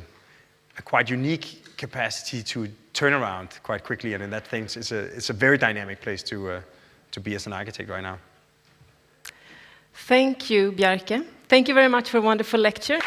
quite unique capacity to turn around quite quickly, and in that sense, it's a very dynamic place to be as an architect right now. Thank you, Bjarke. Thank you very much for a wonderful lecture.